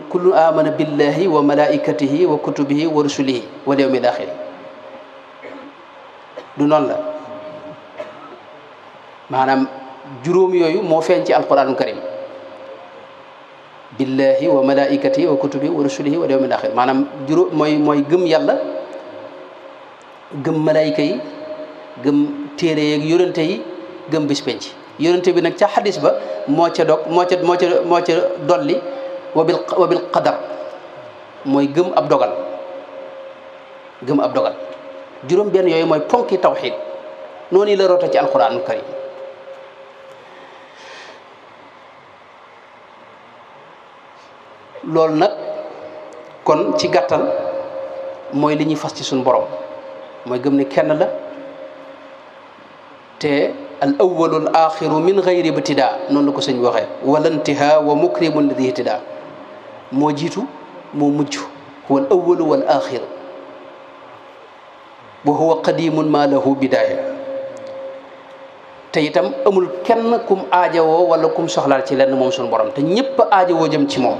kullu amana billahi wa malaikatihi wa kutubihi wa rusulihi wal yawmil axir du noonu la maanaam juróom yooyu moo feeñ ci alquranul karim billahi wa malaikatihi wa kutubihi wa rusulihi wa yawmil axir maanaam juróom mooy gëm yàlla gëm malaayika yi gëm téere yeeg yonente yi gëm bis penc yonente bi nag ca xadis ba moo ca dog moo ca dolli wa bil qadar mooy gëm ab dogal juróom benn yooyu mooy ponki tawxid noonu la roota ci alquranul karim loolu nag kon ci gàttal mooy li ñuy fas ci suñu borom mooy gëm ne kenn la te al awwalu al axiru min gayri ibtidaa noonu la ko sëñ waxee wala intihaa wa mukrimun ladi ihtidaa moo jiitu moo mujj huwa al awwalu wal axiru wa huwa qadimun ma lahu bidaaya te itam amul kenn kum aajawoo wala kum soxlaal ci lenn moom suñu borom te ñëpp aajawoo jëm ci moom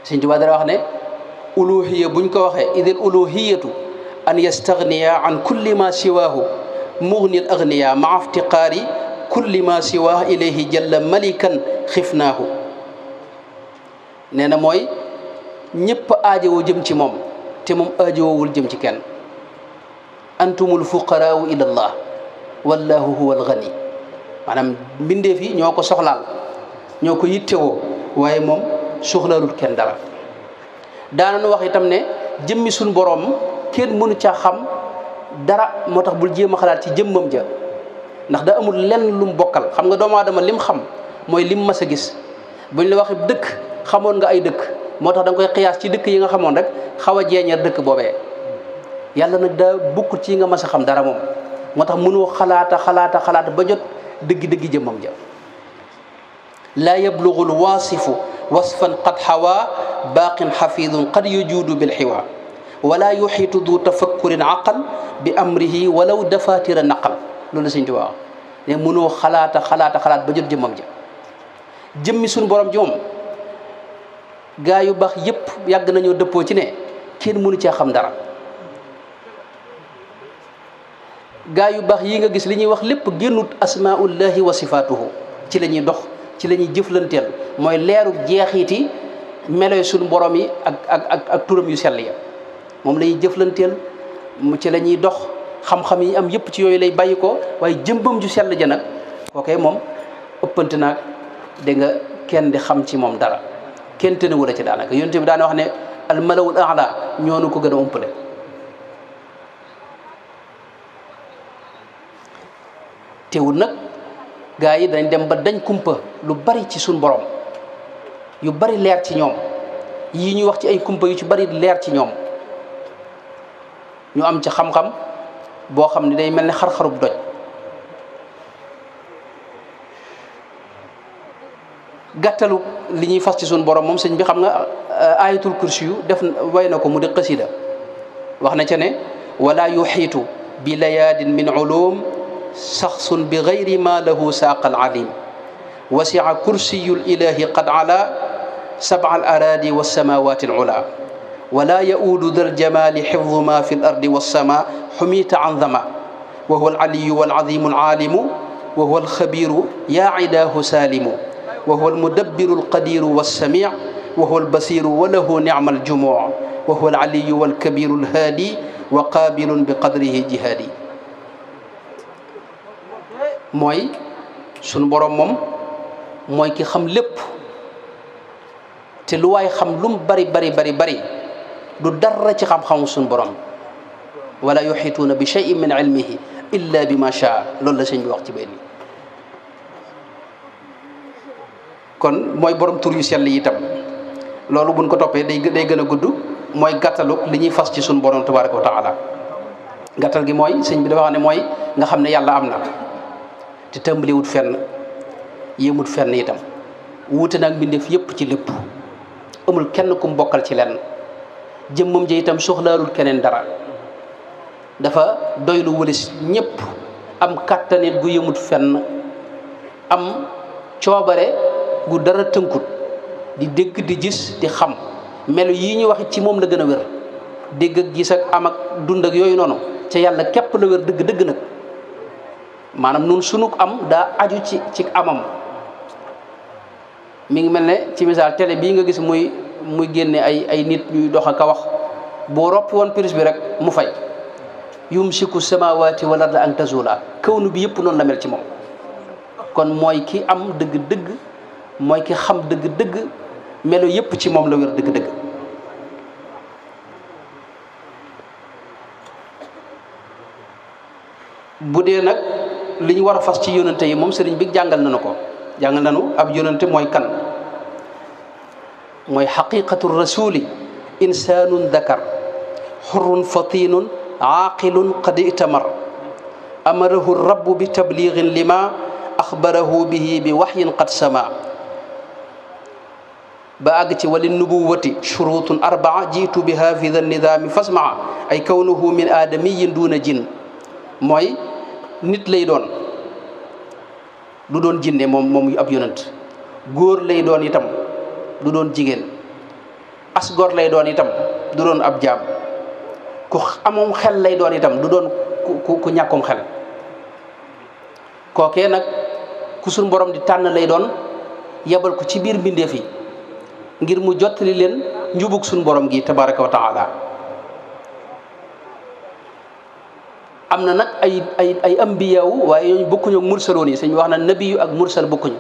sëñ Tuubaa dara wax ne uluhiya buñ ko waxee idil uluhiyatu an yastagniya an kulli ma siwaahu mugni al agniya maa iftiqaari kulli ma siwaahu ilayhi jalla malikan xifnaahu nee na mooy ñëpp aajowoo jëm ci moom te moom aajowoowul jëm ci kenn antumul fuqaraau ila allah wallahu huwa algani maanaam mbindeef yi ñoo ko soxlaal ñoo ko yittewoo waaye moom soxlaalul kenn dara daanañu wax itam ne jëmmi suñ boroom kenn mënu caa xam dara moo tax bul jéem a xalaat ci jëmmam ja ndax da amul lenn lu mu bokkal xam nga doomu aadama lim xam mooy lim mas a gis buñ la waxee dëkk xamoon nga ay dëkk moo tax da nga koy xiyaas ci dëkk yi nga xamoon rek xaw a jeeñeer dëkk boobee yàlla nag daa bukkul ci nga mas a xam dara moom moo tax mënoo xalaata ba jot dëggi jëmmam ja laa yablugul waasifu wasfan qad xawaa baaqin xafidun qad yujuudu bilxiwa wala yuxiitu du tafakkurin aqal bi amrihi walaw dafatira naqal loolu la Sëñ Tuubaa wax ne mënoo xalaata ba jot jëmmam ja jëmmi suñu borom ji moom gaa yu baax yépp yàgg nañoo dëppoo ci ne kenn mënu caa xam dara gaa yu baax yi nga gis li ñuy wax lépp génnut asmaullahi wa sifaatuhu ci la ñuy dox ci la ñuy jëflanteel mooy leeru jeexiti meloy suñu borom yi ak turam yu sell ya moom la ñuy jëflanteel ci la ñuy dox xam-xam yi am yëpp ci yooyu lay bàyyi ko waaye jëmbam ju sell ja nag kookee moom ëppante naag da nga kenn di xam ci moom dara kenn tënewul a ci daanaka yonent bi daana wax ne al malawul aala ñoonu ko gën a umpale teewul nag gaa yi dañ dem ba dañ kumpa lu bari ci suñ borom yu bari leer ci ñoom yii ñuy wax ci ay kumpa yu ci bari leer ci ñoom ñu am ci xam-xam boo xam ne day mel ne xar-xarub doj gàttalu li ñuy fas ci suñ borom moom sëñ bi xam nga ayatul kursi yu def way na ko mu di xasida wax na ca ne wala yuxiitu bi layaadin min ulum saxsun bi gayri ma lahu saaqal alim wasia kursiyu lilahi qad ala sab'a al aradi wassamawati al ula wala yauudu da aljamali xifdu ma fi l ardi wassama xumita an dama wa huwa alaliyu waladimu alalimu wa huwa alxabiru yaa idaahu salimu wa huwa almudabbiru alqadiru wassamic wa huwa albasiru wa lahu nicma aljumuc wa huwa alaliyu walkabiru alhaadi wa qaabilun bi qadrihi jihaadi mooy sunu borom moom mooy ki xam lépp te lu waay xam lum bari du dara ci xam-xamu sunu borom wala yuxiituuna bi cheyin min ilmihi illa bi ma shaa loolu la sëñ bi wax ci benn kon mooy borom tur yu sell yi itam loolu buñ ko toppee day gën a gudd mooy gàttalu li ñuy fas ci sunu borom tabaraka wa taala gàttal gi mooy sëñ bi dafa wax ne mooy nga xam ne yàlla am na te tàmbaliwut fenn yéemut fenn itam wuute nag mbindeef yépp ci lépp amul kenn kum bokkal ci lenn jëmmam ji itam soxlaalul keneen dara dafa doylu wëlis ñépp am kàttanit gu yëmut fenn am coobare gu dara tënkut di dégg di gis di xam melo yii ñu wax ci moom la gën a wér dégg ak gis ak am ak dund ak yooyu noonu ca yàlla képp la wér dëgg nag maanaam nun sunuk am daa aju ci amam. mi ngi mel ne ci misaal télé bii nga gis muy génne ay nit ñuy dox ak a wax boo roppi woon prise bi rek mu fay. yumsiku samawati wal arda an tazula kawnu bi yëpp noonu la mel ci moom. kon mooy ki am dëgg-dëgg mooy ki xam dëgg-dëgg melo yëpp ci moom la wér dëgg-dëgg. bu dee nag li ñu war a fas ci yónnante yi moom sëriñ bi jàngal nañu ko. jàngal nañu ab yónnante mooy kan mooy xaqiqatu rasuli insanun dakar xurrun fatinun aaqilun qad itamar amarahu rabbu bi tablighin lima axbarahu bihi bi waxyin qad sama ba àgg ci wali nubuwati shurutun arbaa jiitu biha fi da nidaami fasmaa ay kawnuhu min aadamiyin duna jin mooy nit lay doon du doon jinne moom ab yonent góor lay doon itam du doon jigéen asgor lay doon itam du doon ab jaam ku amoom xel lay doon itam du doon ku ñàkkum xel kookee nag ku suñ borom di tànn lay doon yebal ko ci biir mbindeef yi ngir mu jottali leen njubug suñ borom gi tabaraka wa taala am na nag ay ambiyaawu waaye ñooñu bokkuñu ak mursaloon yi sëñ bi wax na nabiyu ak mursal bokkuñu.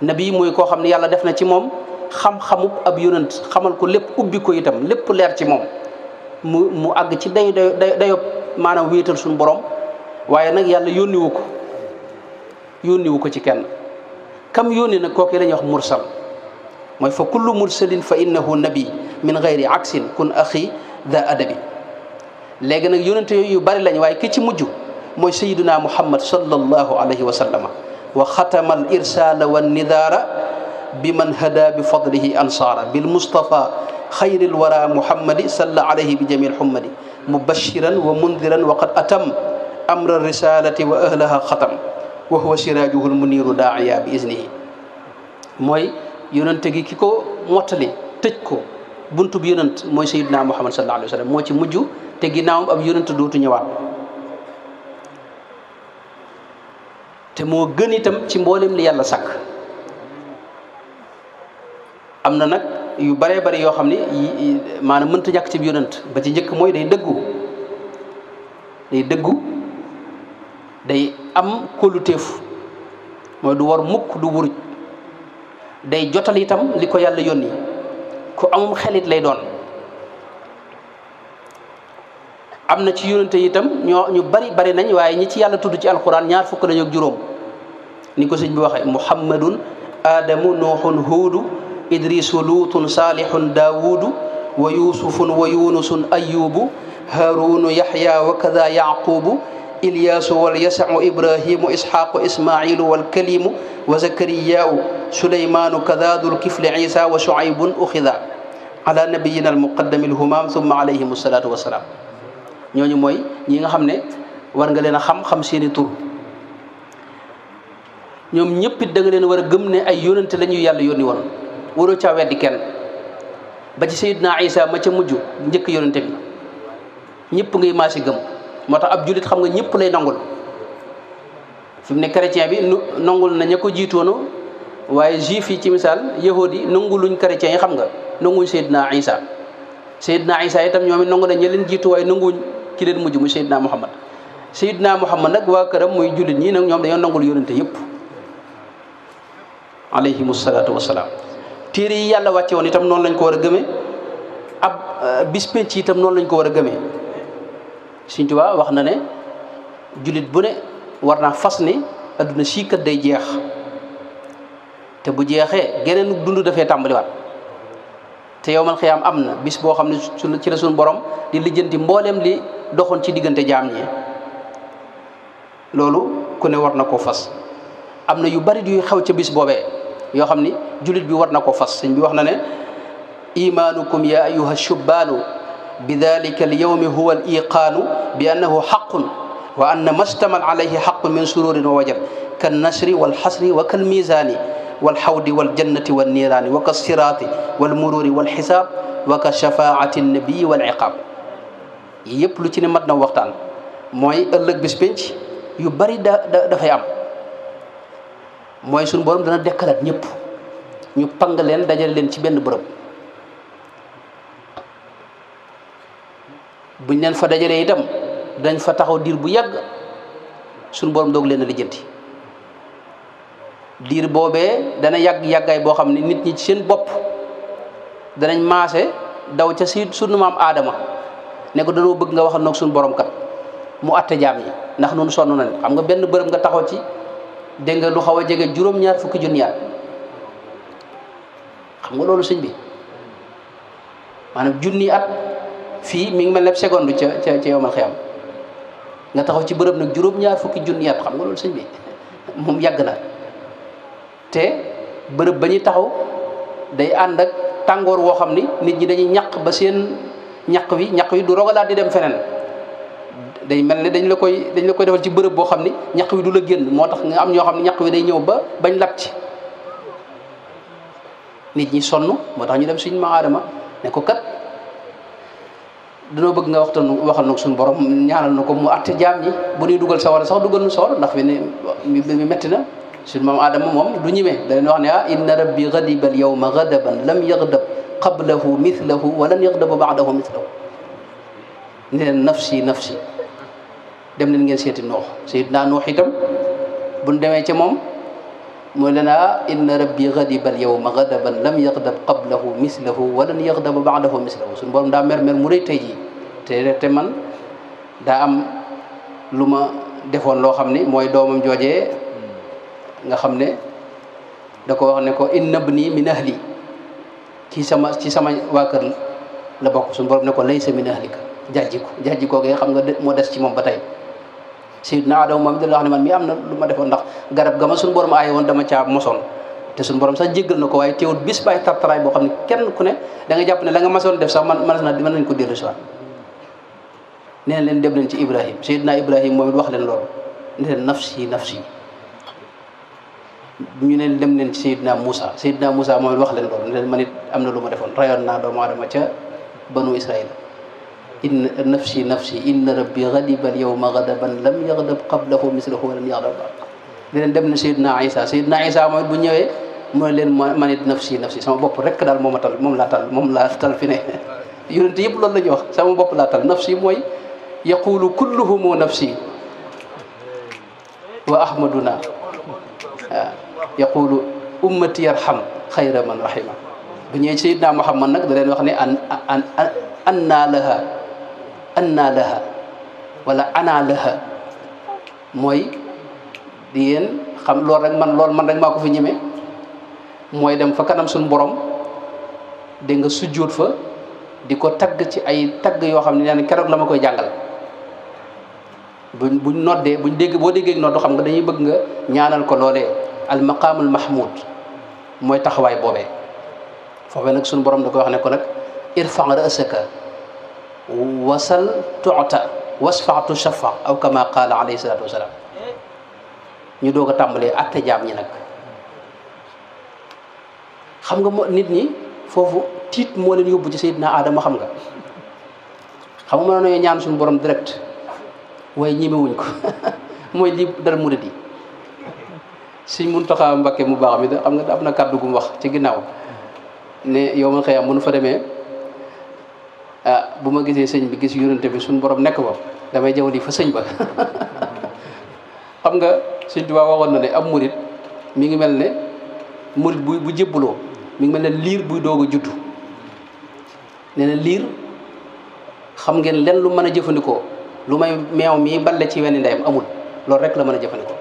nabi mooy koo xam ne yàlla def na ci moom xam-xamub ab yonent xamal ko lépp ubbi ko itam lépp leer ci moom mu àgg ci dayob maanaam wéetal suñu borom waaye nag yàlla yónniwu ko ci kenn kam yónni nag kooku la ñuy wax mursal mooy fa kullu mursalin fa innahu nabi min gayri aksin kun axi da adabi. léegi nag yonente yooyu yu bari lañ waaye ki ci mujj mooy sayiduna muhammad sallallahu alayhi wa sallama wa xatama al irsala wa nidaara bi man hada bi fadlihi ansaara bil mustafa xayril wara muhammadi salla alayhi bi jamil hummadi mubashiran wa mundiran wa qad atam amra risalati wa ahlaha xatam wa huwa sirajuhu lmuniru daaiya bi iznihi mooy yonente gi ki ko mottali tëj ko buntu bi yonent mooy sayiduna muhammad sallallahu alayhi wa sallam moo ci mujj te ginnaawam ab yonent dootu ñëwaat te moo gën itam ci mboolem li yàlla sàkk. am na nag yu baree bari yoo xam ne maanaam mënta ñàkk ci yonent ba ci njëkk mooy day dëggu day am kóoluteef mooy du war mukk du wuruj day jotal itam li ko yàlla yónni ku amum xelit lay doon. am na ci yonente itam ñu bari nañ waaye ñi ci yàlla tudd ci alquran ñaar fukk lañu ak juróom ni ko sëñ bi waxee muhammadun adamu nuuxun huudu idrisu luutun saalihun daawudu wa yusufun wa yunusun ayubu harunu yaxya wa kada yaqubu ilyaasu wal yasacu ibrahimu isxaqu ismailu wal kalimu wa zakariyau sulaymanu kada dul kifli isa wa shuaybun uxida ala nabiyina almuqaddami alhumam thumma alayhim assalatu wassalaam. ñooñu mooy ñi nga xam ne war nga leen a xam seeni tur ñoom ñëpp it da nga leen war a gëm ne ay yónante la ñu yàlla yónni woon waroo caa weddi kenn ba ci Seydina Isa ma ca mujj njëkk yónante bi ñëpp ngay maasi gëm moo tax ab jullit xam nga ñëpp lay nangul fi mu ne chrétien bi nangul na ña ko jiitoonu waaye juif yi ci misaal yahud yi nanguluñ chrétien yi xam nga nanguñ Seydina Isa itam ñoom it nangu nañ ña leen jiitu waaye nanguñ ki leen mujj muy Seydina Muhammad nag waa këram muy jullit ñi nag ñoom dañoo nangul yónante yëpp alayhimu salaatu wasalaam. téere yi yàlla wàcce woon itam noonu lañ ko war a gëmee ab bis penc itam noonu lañ ko war a gëmee Sëñ Tuubaa wax na ne jullit bu ne war naa fas ni adduna sii kat day jeex te bu jeexee geneen dund dafee tàmbaliwaat te yowmal xiyaam am na bis boo xam ne ci la suñu borom di lijjanti mbooleem li doxoon ci diggante jaam ñi loolu ku ne war na koo fas. am na yu bari yuy xew ca bis boobee yoo xam ni jullit bi war na koo fas sëñ bi wax na ne imaanukum ya ayuha shubbaanu bi dalika al yawmi huwa al iqaanu bi annahu xaqun wa anna mastamal alayhi xaqun min sururin wa wajal kan nasri wal xasri wa kal misaani wal xawdi wal jannati wal niiraani wa ka siraati wal mururi wal xisaab wa ka shafaati nabii wal iqaab yëpp lu ci ne mat na waxtaan mooy ëllëg bis penc yu bari dafay am mooy suñu borom dana dekkalaat ñëpp ñu pang leen dajale leen ci benn bërëb buñ leen fa dajalee itam dañ fa taxaw diir bu yàgg suñu borom doog leen a lijjanti diir boobee dana yàggaay boo xam ne nit ñi ci seen bopp danañ maase daw ca si sunu maam aadama ne ko dañoo bëgg nga waxal nag suñu borom kat mu atte jaam ñi ndax noonu sonn nañ xam nga benn bërëb nga taxaw ci dégg nga lu xaw a jege juróom-ñaar fukki junni at xam nga loolu sëñ bi maanaam junni at fii mi ngi mel ne seconde ca yowmal xiyam nga taxaw ci bërëb nag juróom-ñaar fukki junni at xam nga loolu sëñ bi moom yàgg na te bërëb ba ñuy taxaw day ànd ak tàngoor woo xam ni nit ñi dañuy ñaq ba seen ñaq wi du rogalaat di dem feneen day mel ne dañ la koy defal ci bërëb boo xam ni ñaq wi du la génn moo tax nga am ñoo xam ne ñaq wi day ñëw ba bañ lab ci nit ñi sonn moo tax ñu dem suñu ma aadama ne ko kat dañoo bëgg nga waxal nag suñu borom ñaanal na ko mu atte jaam ñi bu ñuy dugal sawara sax dugal nu sawara ndax fi ne mi metti na suñu maam aadama moom du ñimee da leen wax ne inna rabbi ghadiba al yawma ghadaban lam yaghdab qablahu mithlahu wa lan yaghdaba ba'dahu mithlahu ne leen nafsi dem leen ngeen seeti noox sayyidna noox itam buñ demee ca moom mooy leen inna rabbi ghadiba al yawma ghadaban lam yaghdab qablahu mithlahu wa lan yaghdaba ba'dahu mithlahu suñu borom daa mer mu rëy tey jii te man daa am lu ma defoon loo xam ni mooy doomam joojee nga xam ne da ko wax ne ko inna ibni min ahli ci sama waa kër la bokk suñu borom ne ko laysa min ahlika jajji ko nga xam nga moo des ci moom ba tey Sayyidna Adama moom dina wax ne man mi am na lu ma defoon ndax garab ga ma suñu borom aaye woon dama caa mosoon te suñu borom sax jéggal na ko waaye teewul bis bàyyi tartaraay boo xam ne kenn ku ne da nga jàpp ne la nga masoon def sax mën nañ ko dellu si waat nee na leen dem leen ci Ibrahim Sayyidna Ibrahim moom it wax leen loolu ne leen nafsi ñu ne dem leen ci Seydina Moussa moom it wax leen loolu ne leen man it am na lu ma defoon rayoon naa doomu aadama ca banu Israël inna nafsi inna rabbi ghadiba al yawma ghadaban lam yaghdab qablahu mislahu wa lam yaghdab ne leen dem na Seydina Isa moom it bu ñëwee mu ne leen man it nafsi sama bopp rek daal moom laa tal fi ne yonent yëpp loolu la ñuy wax sama bopp laa tal nafsi mooy yaqulu kulluhumu nafsi wa ahmaduna yaqulu ummati yarham xayra man rahima bu ñëwee Seydina Muhammad nag da leen wax ne anna laha wala ana laha mooy di yéen xam loolu rek man rek maa ko fi ñeme mooy dem fa kanam suñu borom dégg nga sujjóot fa di ko tagg ci ay tagg yoo xam ne nee na keroog la ma koy jàngal buñ noddee boo déggee noddu xam nga dañuy bëgg nga ñaanal ko loolee al maqaamul mahmud mooy taxawaay boobee foofee nag suñu borom da koy wax ne ko nag irfa ra'saka wasal tu'ta wasfa'tu shafa aw kama qaala alayhi salaatu wasalaam ñu doog a tàmbalee atte jaam ñi nag xam nga nit ñi foofu tiit moo leen yóbbu ci Seydina Adama xam nga mën nañoo ñaan suñu borom direct waaye ñemewuñ ko mooy lii dara murid yi Sëñ Muntaxa Mbakke mu baax mi da xam nga am na kàddu gu mu wax ci ginnaaw ne yow man xëy am mënu fa demee bu ma gisee sëñ bi gis yonente bi suñu borom nekk ba damay jawli fa sëñ ba xam nga Sëñ Tuubaa waxoon na ne ab murid mi ngi mel ne murid bu jébbaloo mi ngi mel ne liir buy doog a juddu nee na liir xam ngeen lenn lu mën a jëfandikoo lu may meew mii balle ci wenn ndeyam amul loolu rek la mën a jëfandikoo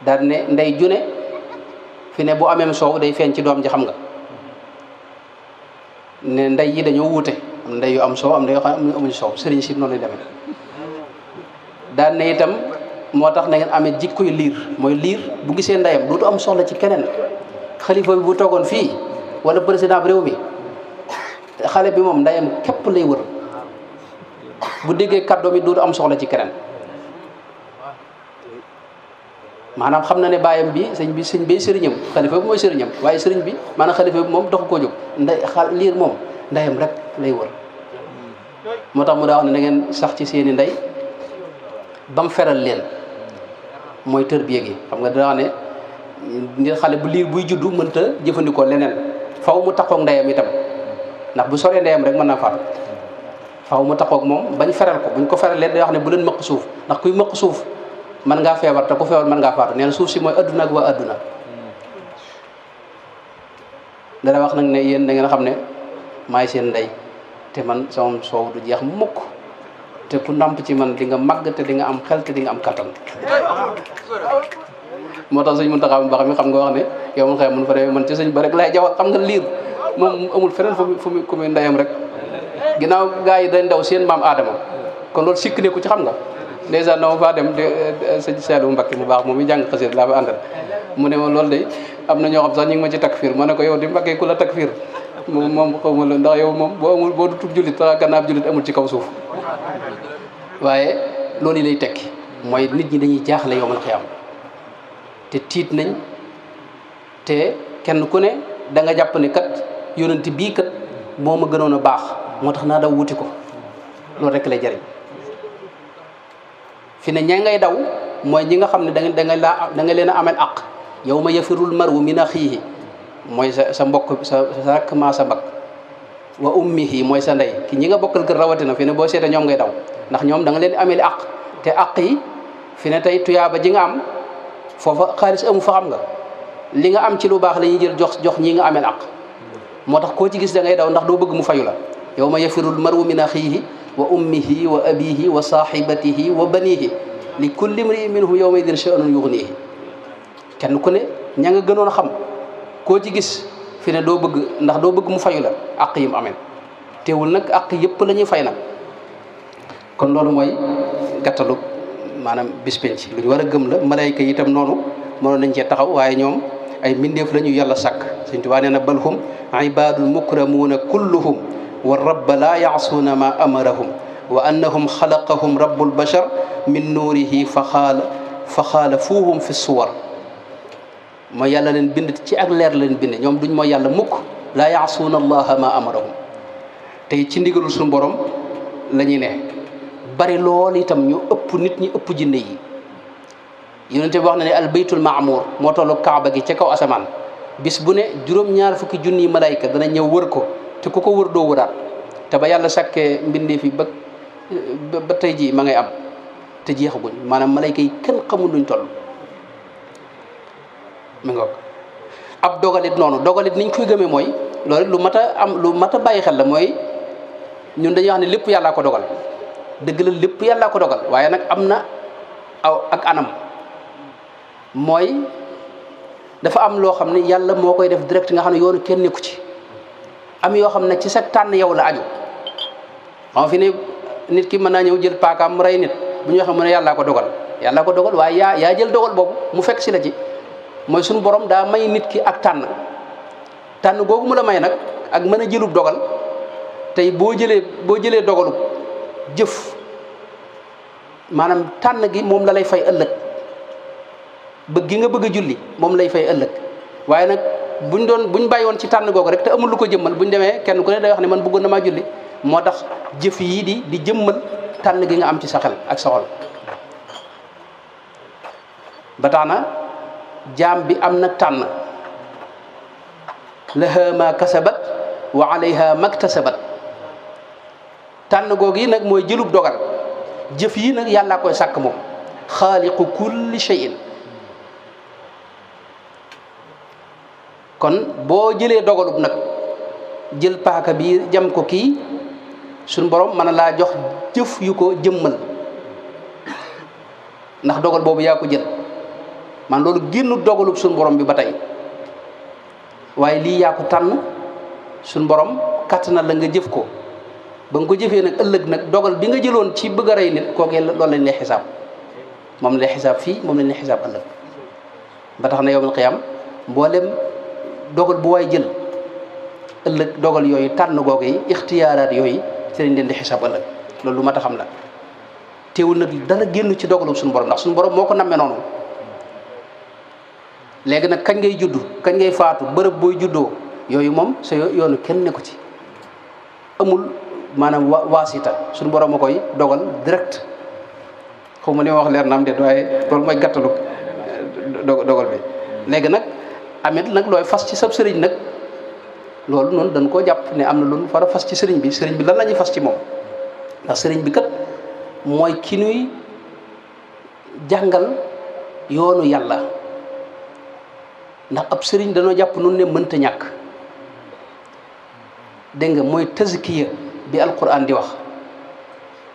daal ne ndey june fi ne bu ameem soow day feeñ ci doom ji xam nga ne ndey yi dañoo wuute am ndey yu am soow am ndey yoo xam ne amuñu soow sëriñ si noonu lay demee daal ne itam moo tax na ngeen amee jikkoy liir mooy liir bu gisee ndeyam dootu am soxla ci keneen xalifa bi bu toogoon fii wala président bi réew mi xale bi moom ndeyam képp lay wër bu déggee kàddoom yi dootu am soxla ci keneen maanaam xam na ne baayam bi sëñ bi sëriñam xalifa bi mooy sëriñam waaye sëriñ bi maanaam xalifa bi moom doxu koo jóg liir moom ndeyam rek lay wër moo tax mu daa wax ne na ngeen sax ci seeni ndey ba mu feral leen mooy tërbiya gi. xam nga daa ne nit xale bu liir buy juddu mënta jëfandikoo leneen faw mu taxoog ndeyam itam ndax bu soree ndeyam rek mën naa faatu faw mu taxoog moom bañ feral ko buñ ko feralee day wax ne bu leen mëq suuf ndax kuy mëq suuf mën ngaa feebar te ku feebar mën ngaa faatu nee na suuf si mooy adduna ak waa adduna. dana wax nag ne yéen da ngeen xam ne maay seen ndey te man sama soow du jeex mukk te ku ndàmp ci man di nga màgg te di nga am xel te di nga am kattan. moo tax sëñ Muntaxa mu baax mi xam nga wax ne yow man xëy mun fa demee man ci sëñ ba rek lay jawal xam nga liir moom amul feneen fu mu ku muy ndeyam rek ginnaaw gaa yi dañ daw seen maam Adama kon loolu sikk ne ku ci xam nga. dèjà dama faa dem sëñ Seydou Mbacké mu baax moom mi jàng xasida laa fa àndal mu ne ma loolu de am na ñoo xam sax ñu ngi ma ci takfir ma ne ko yow di Mbacké ku la takfir moom xaw ma la ndax yow moom boo du tub jullit sax gannaaw jullit amul ci kaw suuf. waaye loolu lay tekki mooy nit ñi dañuy jaaxle yowmal xiyaam te tiit nañ te kenn ku ne da nga jàpp ne kat yonent bii kat moo ma gënoon a baax moo tax naa daw wuti ko loolu rek lay jariñ fi ne ña ngay daw mooy ñi nga xam ne da nga leen a amel aq yawma yafirul mar'u min axiihi mooy sa mbokk sa rakk maa sa mbag wa ummihi mooy sa ndey ki ñi nga bokkal kër rawatina fi ne boo seetee ñoom ngay daw ndax ñoom da nga leen amel aq te aq yi fi ne tey tuyaaba ji nga am foofa xaalis amu fa xam nga li nga am ci lu baax la ñuy jël jox ñi nga amel aq moo tax koo ci gis da ngay daw ndax doo bëgg mu fayu la yawma yafirul mar'u min axiihi wa ummihi wa abihi wa sahibatihi wa banihi li kulli imri'in minhum yawma idin sha'nun yughnihi kenn ku ne ña nga gënoon a xam koo ci gis fi ne doo bëgg ndax doo bëgg mu fayu la àq yi mu amee teewul nag àq yëpp la ñuy fay nag kon loolu mooy gàttalu maanaam bis penc lu ñu war a gëm la malayka yi itam noonu mënoon nañ cee taxaw waaye ñoom ay mbindeef la ñu yàlla sàkk Sëñ Tuubaa nee na bal hum ibadun mukramuuna kulluhum wa rabba laa yaasuuna ma amarahum wa annahum xalaqahum rabbul bashar min nuurihi fa xaala fuuhum fi suwar mooy yàlla leen bind ci ak leer leen bind ñoom duñ mooy yàlla mukk laa yaasuuna allaha ma amarahum tey ci ndigalul suñu borom la ñuy ne bari lool itam ñu ëpp nit ñi ëpp jinne yi yonente bi wax na ne al baytul maamuur moo tollu kaaba gi ca kaw asamaan bis bu ne juróom-ñaar fukki junniy malayka dana ñëw wër ko te ku ko wër doo wëraat te ba yàlla sàkkee mbindee fi ba tey jii ma ngay am te jeexaguñ maanaam malayka yi kenn xamul luñ toll mi ngoog ab dogalit noonu dogalit niñ koy gëmee mooy loolu lu mat a bàyyi xel la mooy ñun dañuy wax ne lépp yàllaa ko dogal dëgg la lépp yàllaa ko dogal waaye nag am na ak anam mooy dafa am loo xam ne yàlla moo koy def direct nga xam ne yoonu kenn nekku ci am yoo xam ne ci sa tànn yow la aju xam fi ne nit ki mën naa ñëw jël paakaam mu rey nit bu ñu waxee mu ne yàllaa ko dogal waaye yaa jël dogal boobu mu fekk si la ci mooy suñu borom daa may nit ki ak tànn googu mu la may nag ak mën a jëlub dogal tey boo jëlee dogalub jëf maanaam tànn gi moom la lay fay ëllëg bëgg gi nga bëgg a julli moom lay fay ëllëg waaye nag buñ bàyyi woon ci tànn googu rek te amul lu ko jëmmal buñ demee kenn ku ne day wax ne man bëggoon na maa julli moo tax jëf yii di jëmmal tànn gi nga am ci sa xel ak sa xol ba tax na jaam bi am nag tànn laha ma kasabat wa alayha maktasabat tànn googu yi nag mooy jëlub dogal jëf yi nag yàllaa koy sàkk moom xaaliqu kulli shay'in kon boo jëlee dogalub nag jël paaka bi jam ko kii suñ borom mën a laa jox jëf yu ko jëmmal ndax dogal boobu yaa ko jël man loolu génn dogalub suñ borom bi ba tey waaye lii yaa ko tànn suñ borom kàttanal la nga jëf ko ba nga ko jëfee nag ëllëg nag dogal bi nga jëloon ci bëgg a rey nit kookee loolu lañ lay xisaab moom lañ lay xisaab fii moom lañ lay xisaab ëllëg ba tax na yawmal qiyaam mboolem dogal bu waay jël ëllëg dogal yooyu tànn googu yi ixtiyaaraat yooyu ci lañ leen di xisaab ëllëg loolu lu mat a xam la teewul nag dana génn ci dogalu suñu borom ndax suñu borom moo ko nammee noonu léegi nag kañ ngay juddu kañ ngay faatu bërëb booy juddoo yooyu moom sa yoonu kenn ne ko ci amul maanaam waasita suñu borom a koy dogal direct xaw ma li ma wax leer na am déet waaye loolu mooy gàttalu dogal bi léegi nag amit nag looy fas ci sab sëriñ nag loolu noonu dañ koo jàpp ne am na lu ñu war a fas ci sëriñ bi lan la ñuy fas ci moom ndax sëriñ bi kat mooy ki nuy jàngal yoonu yàlla ndax ab sëriñ dañoo jàpp nun ne mënta ñàkk dégg nga mooy tazkiya bi alquran di wax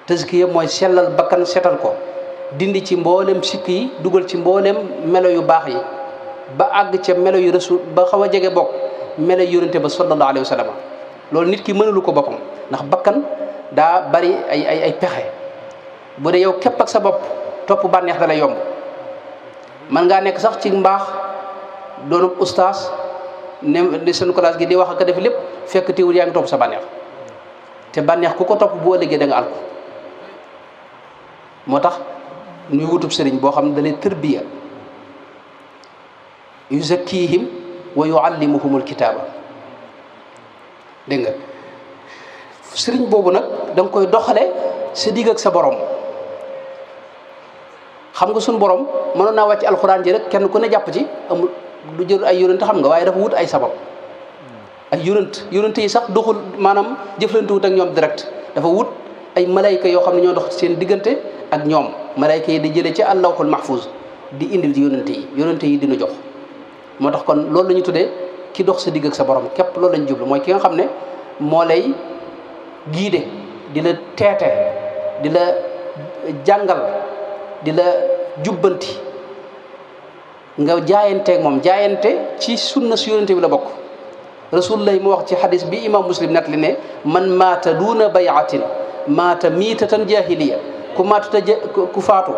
tazkiya mooy sellal bakkan setal ko dindi ci mboolem sikk yi dugal ci mboolem melo yu baax yi ba àgg ca melo yu rasul ba xaw a jege bokk melo yonente ba sallallahu alayhi wa sallam loolu nit ki mënulu ko boppam ndax bakkan daa bari ay pexe bu dee yow képp ak sa bopp topp bànneex da lay yomb man ngaa nekk sax ci mbaax doonu ustaas ne di seen classe gi di wax ak def lépp fekk teewul yaa ngi topp sa bànneex te bànneex ku ko topp boo ëllëgee da nga àl ko moo tax ñuy wutub sëriñ boo xam ne da lay tërbiya yuzakkihim wa yuallimuhumul kitaaba dégg nga sëriñ boobu nag da nga koy doxale sa digg ak sa borom xam nga suñu borom mënoon naa wàcc alxuraan ji rek kenn ku ne jàpp ci amul du jël ay yonent xam nga waaye dafa wut ay sabab ay yonent yi sax doxul maanaam jëflante wut ak ñoom direct dafa wut ay malayka yoo xam ne ñoo dox seen diggante ak ñoom malayka yi di jëlee ci allahul mahfuz di indil yonent yi dina jox moo tax kon loolu la ñu tuddee ki dox sa digg ak sa borom képp loolu la ñu jublu mooy ki nga xam ne moo lay guider di la teete di la jàngal di la jubbanti nga jaayanteeg moom jaayante ci sunna su yonente bi la bokk rasulullah mu wax ci xadis bi imam muslim nat li ne man maata duuna bayatin maata miitatan jahiliya ku maatu te ku faatu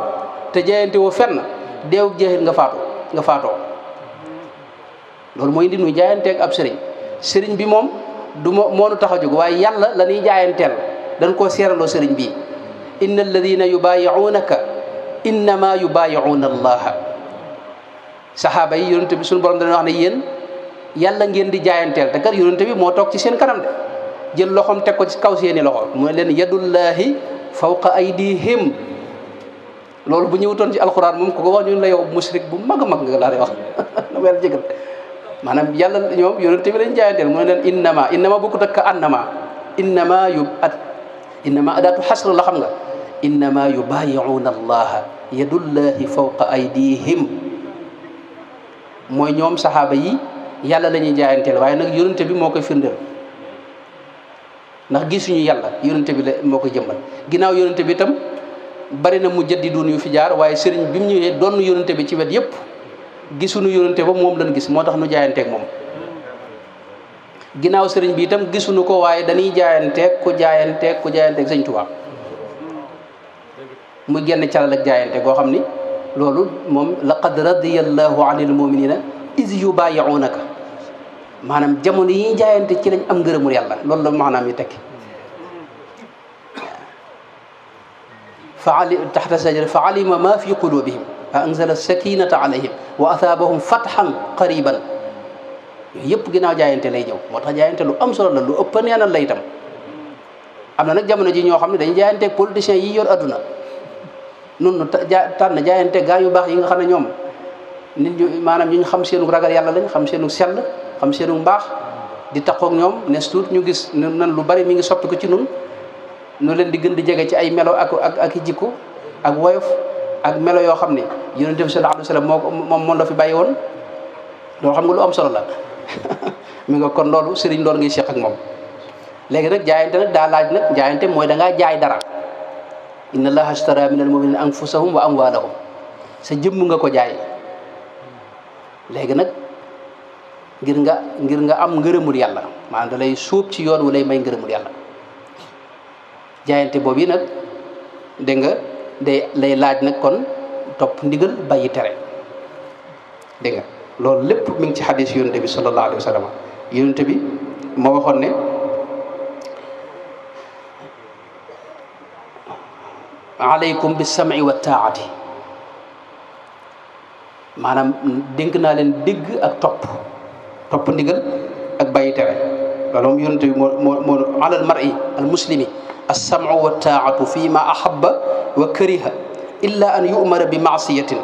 te jaayante woo fenn deew jaahil nga faatoo loolu mooy indi nuy jaayanteeg ab sëriñ bi moom du moo nu tax a jóg waaye yàlla la ñuy jaayanteel dañ koo seeraloo sëriñ bii inna alladina yubayi'unaka innama yubayi'una allaha saxaaba yi yonente bi suñu borom dana wax ne yéen yàlla ngeen di jaayanteel te kat yonente bi moo toog ci seen kanam de jël loxoom teg ko ci kaw seeni loxo mu ne leen yadullahi fawqa aydihim loolu bu ñëwutoon ci alxuraan moom ku ko wax ñu la yow musrik bu mag a mag nga laa di wax na weer jégal maanaam yàlla ñoom yonente bi lañ jaayanteel mu ne leen innama bokkut ak annama innama adaatu xasr la xam nga innama yubayi'una allaha yadullahi fawqa aydihim mooy ñoom saxaaba yi yàlla la ñuy jaayanteel waaye nag yonente bi moo koy firndeel ndax gisuñu yàlla yonente bi la moo koy jëmbal ginnaaw yonente bi itam bari na mu jaddiduun yu fi jaar waaye sëriñ bi mu ñëwee doon yonente bi ci wet yépp gisuñu yonente ba moom lañ gis moo tax nu jaayanteeg moom ginnaaw sëriñ bi itam gisuñu ko waaye dañuy jaayanteeg ku jaayanteeg sëñ Tuubaa muy genn calal ak jaayante goo xam ni loolu moom laqad radiyallahu anil muminina iz yubayi'unaka maanaam jamono yi ñuy jaayante ci lañ am ngërëmul yàlla loolu la maanaam yi tekki taxta sajara fa alima ma fi qulubihim fa anzala sakinata alayhim wa athaabahum fathan qariban yooyu yëpp ginnaaw jaayante lay ñëw moo tax jaayante lu am solo la lu ëpp neenal la itam am na nag jamono ji ñoo xam ne dañuy jaayanteeg politiciens yi yor adduna noonu tànn jaayante gaa yu baax yi nga xam ne ñoom nit ñu maanaam ñu xam seenu ragal yàlla lañ xam seenu sell xam seenu mbaax di taxaw ak ñoom nes tuut ñu gis nan lu bari mi ngi soppi ko ci nun nu leen di gën di jege ci ay melo ak i jikko ak woyof ak melo yoo xam ne yonent bi sallallahu alayhi wa sallam moom la fi bàyyi woon loolu xam nga lu am solo la mi nga kon loolu sëriñ loolu ngay seq ak moom léegi nag jaayante nag daa laaj nag jaayante mooy da ngaa jaay dara inna allaha ashtara min almuminina anfusahum wa amwalahum sa jëmm nga ko jaay léegi nag ngir nga am ngërëmul yàlla maanaam da lay suub ci yoon wu lay may ngërëmul yàlla jaayante boobu yi nag dégg nga lay laaj nag kon topp ndigal bàyyi tere dégg nga loolu lépp mi ngi ci xadis yonente bi sallallahu alayhi wa sallam yonente bi moo waxoon ne alaykum bi sam'i wa taati maanaam dénk naa leen dégg ak topp ndigal ak bàyyi tere loolu moom yonente bi moo alal mar'i al muslimi as-sam'u wa taatu fi ma ahabba wa kariha illa an yu'mara bi ma'siyatin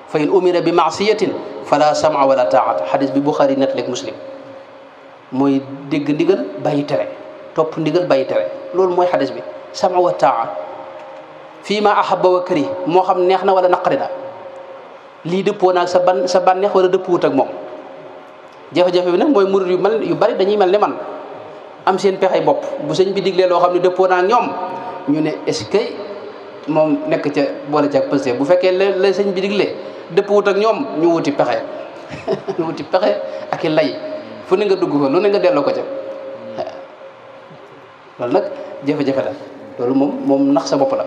fa in umira bi maasiyatin fala sama wala taata xadis bi Buxaari net leeg Muslim mooy dégg ndigal bàyyi tere topp ndigal bàyyi tere loolu mooy xadis bi sama wa taa fii ma ahaba wa këri moo xam neex na wala naqari na lii dëppoo naag sa bànneex wala dëppuwut ak moom jafe-jafe bi nag mooy murid yu bari dañuy mel ne man am seen pexey bopp bu sëñ bi diglee loo xam ne dëppoo naag ñoom ñu ne est-ce que moom nekk ca boole ca pëste bu fekkee la sëñ bi diglee dëppuwut ak ñoom ñu wuti pexe ñu wuti pexe ak i lay fu ne nga dugg fa lu ne nga delloo ko ca loolu nag jafe-jafe la loolu moom nax sa bopp la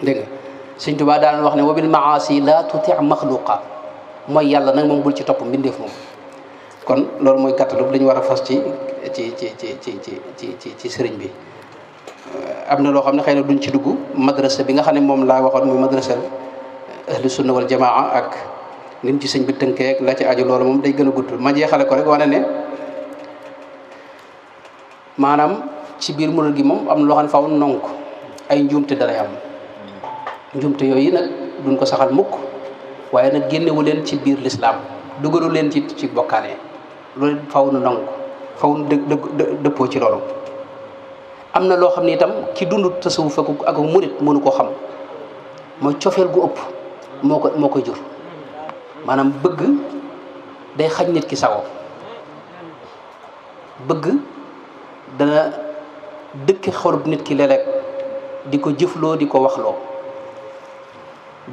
dégg nga Sëñ Tuubaa daan wax ne wa bil maasi la tuti maxluqa mooy yàlla nag moom bul ci topp mbindeef moom kon loolu mooy kattalu li ñu war a fas ci sëriñ bi am na loo xam ne xëy na duñ ci dugg madrasa bi nga xam ne moom laa waxoon muy madrasa ahlu sunna wal jamaa ak nim ci sëñ bi tënkee ak la ci aju loolu moom day gën a gudd ma jeexale ko rek wane ne maanaam ci biir murid gi moom am na loo xam ne faaw nonk ay njuumte dara am njuumte yooyu nag duñ ko saxal mukk waaye nag génnewu leen ci biir lislaam dugalu leen ci bokkaale loolu faaw nu nangu faaw nu dëppoo ci loolu am na loo xam ne itam ki dund tasawuf ak murid mënu koo xam mooy cofeel gu ëpp moo koy jur maanaam bëgg day xañ nit ki sago bëgg dana dëkk xolub nit ki léeg-léeg di ko jëfloo di ko waxloo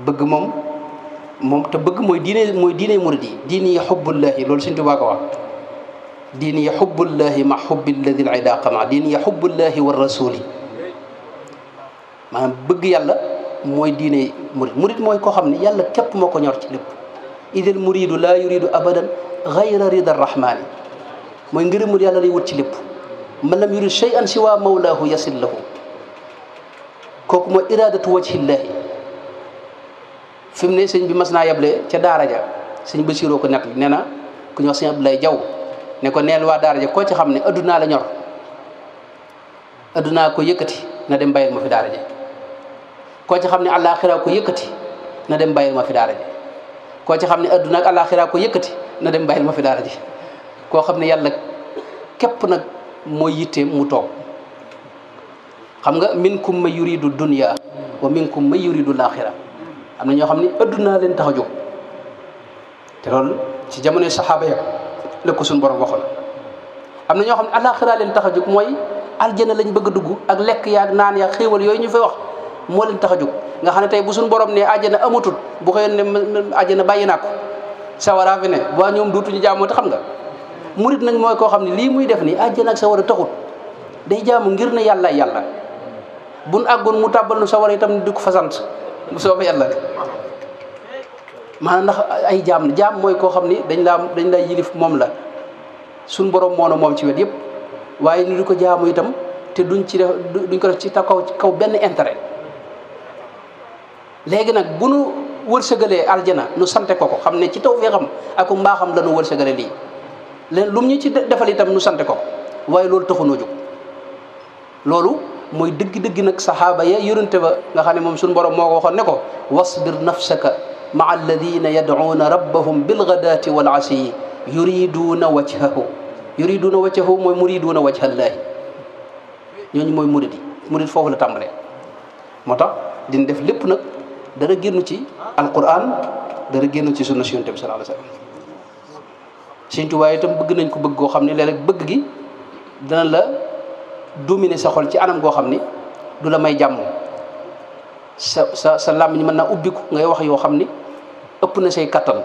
bëgg moom te bëgg mooy diine murid yi diini yi xubbullahi loolu Sëñ Tuubaa ko wax diini yi xubbullahi ma xubbi alladi al ida qama diini yi xubbullahi wa rasuli maanaam bëgg yàlla mooy diine murid mooy koo xam ne yàlla képp moo ko ñor ci lépp idil muridu laa yuridu abadan gayra rida arrahmani mooy ngërëmul yàlla lay wut ci lépp man lam yurid shay'an siwa mawlaahu yasil lahu kooku mooy iradatu wajhillahi fi mu ne sëñ bi mas naa yable ca daara ja sëñ Basiiroo ko nett nee na ku ñu wax sëñ Abdoulaye Jaw ne ko neel waa daara ja koo ci xam ne addunaa la ñor addunaa ko yëkkati na dem bàyyil ma fi daara ja koo ci xam ne àllaaxira ko yëkkati na dem bàyyil ma fi daara ji koo ci xam ne adduna ak àllaaxira ko yëkkati na dem bàyyil ma fi daara ji koo xam ne yàlla képp nag mooy yitteem mu toog xam nga minkum man yuridu dunya wa minkum man yuridu laaxira am na ñoo xam ne adduna leen tax a jóg te loolu ci jamonoy saxaaba ya la ko suñu borom waxoon am na ñoo xam ne àllaaxira leen tax a jóg mooy aljana lañ bëgg a dugg ak lekk yaag naan yaag xéewal yooyu ñu fay wax moo leen tax a jóg nga xam ne tey bu suñu borom ne àjjana amatul bu xëyoon ne àjjana bàyyi naa ko sawara fi ne waa ñoom duutuñu jaamoo te xam nga murit nag mooy koo xam ne lii muy def nii àjjana ak sawara taxut day jaamu ngir ne yàlla buñ àggoon mu tàbbal nu sawara itam di ko fa sant bu soobee yàlla maanaam ndax ay jaam mooy koo xam ni dañ laa yilif moom la suñ borom moom ci wet yëpp waaye ni di ko jaamu itam te duñ ko def ci kaw benn intérêt léegi nag bu nu wërsëgalee aljana nu sante ko xam ne ci tawfeexam ak mbaaxam la nu wërsëgale lii leen lu mu ñu ci defal itam nu sante ko waaye loolu taxunoo jóg loolu mooy dëgg-dëgg nag saxaaba ya yonente ba nga xam ne moom suñu borom moo ko waxoon ne ko wasbir nafsaka maa alladina yad'uuna rabbahum bilgadaati wal asiyi yuriduuna wajhahu mooy muriduuna wajhallaahi ñooñu mooy murid foofu la tàmbalee moo tax dina def lépp nag dara génn ci alquran dara génn ci sunna si yonent bi sallallahu alayhi wasallam Sëñ Tuubaa itam bëgg nañ ko bëgg goo xam ne léeg-léeg bëgg gi dana la dominer sa xol ci anam goo xam ni du la may jàmm sa làmmiñ mën naa ubbiku ngay wax yoo xam ni ëpp na say kattan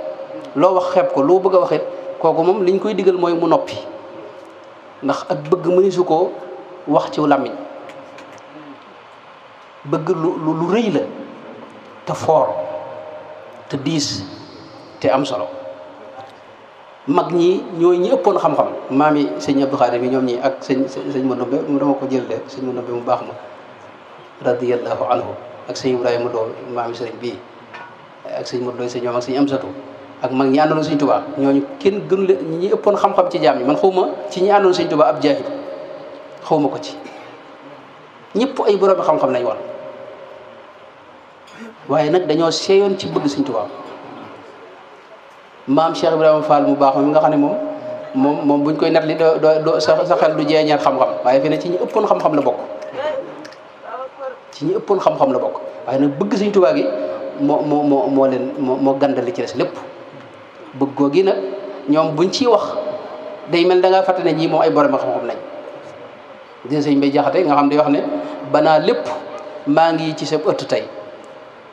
loo wax xeeb ko loo bëgg a waxit kooku moom liñ koy digal mooy mu noppi ndax ak bëgg mënisu koo wax ci làmmiñ bëgg lu rëy la te foor te diis te am solo mag ñi ñooy ñi ëppoon xam-xam maam yi sëñ Abdou Khadir bi ñoom ñi ak sëñ Mandumbe mu dama ko jël de sëñ Mandumbe mu baax ma radiyallahu anhu ak sëñ Ibrahima Doo maam yi sëriñ bii ak sëñ Modou sëñ ñoom ak sëñ Amsatu ak mag ñi àndoon sëñ Tuubaa ñooñu kenn gënu leen ñi ëppoon xam-xam ci jaam yi man xawma ci ñi àndoon sëñ Tuubaa ab jaahil xawma ko ci ñëpp ay borom xam-xam lañ woon waaye nag dañoo seeyoon ci bëgg sëñ Tuubaa maam Cheikh Ibrahima Fall mu baax mi nga xam ne moom buñ koy nettali doo sa xel du jeeñaat xam-xam waaye fi ne ci ñi ëppoon xam-xam la bokk ci ñi ëppoon xam-xam la bokk waaye nag bëgg Sëñ Tuubaa gi moo leen moo gàndali ci des lépp bëgg googi nag ñoom buñ ciy wax day mel da ngaa fàtte ne ñii moom ay borom xam-xam lañ dina sëñ Mbay Jaxate nga xam day wax ne banaa lépp maa ngi ci sa ëtt tey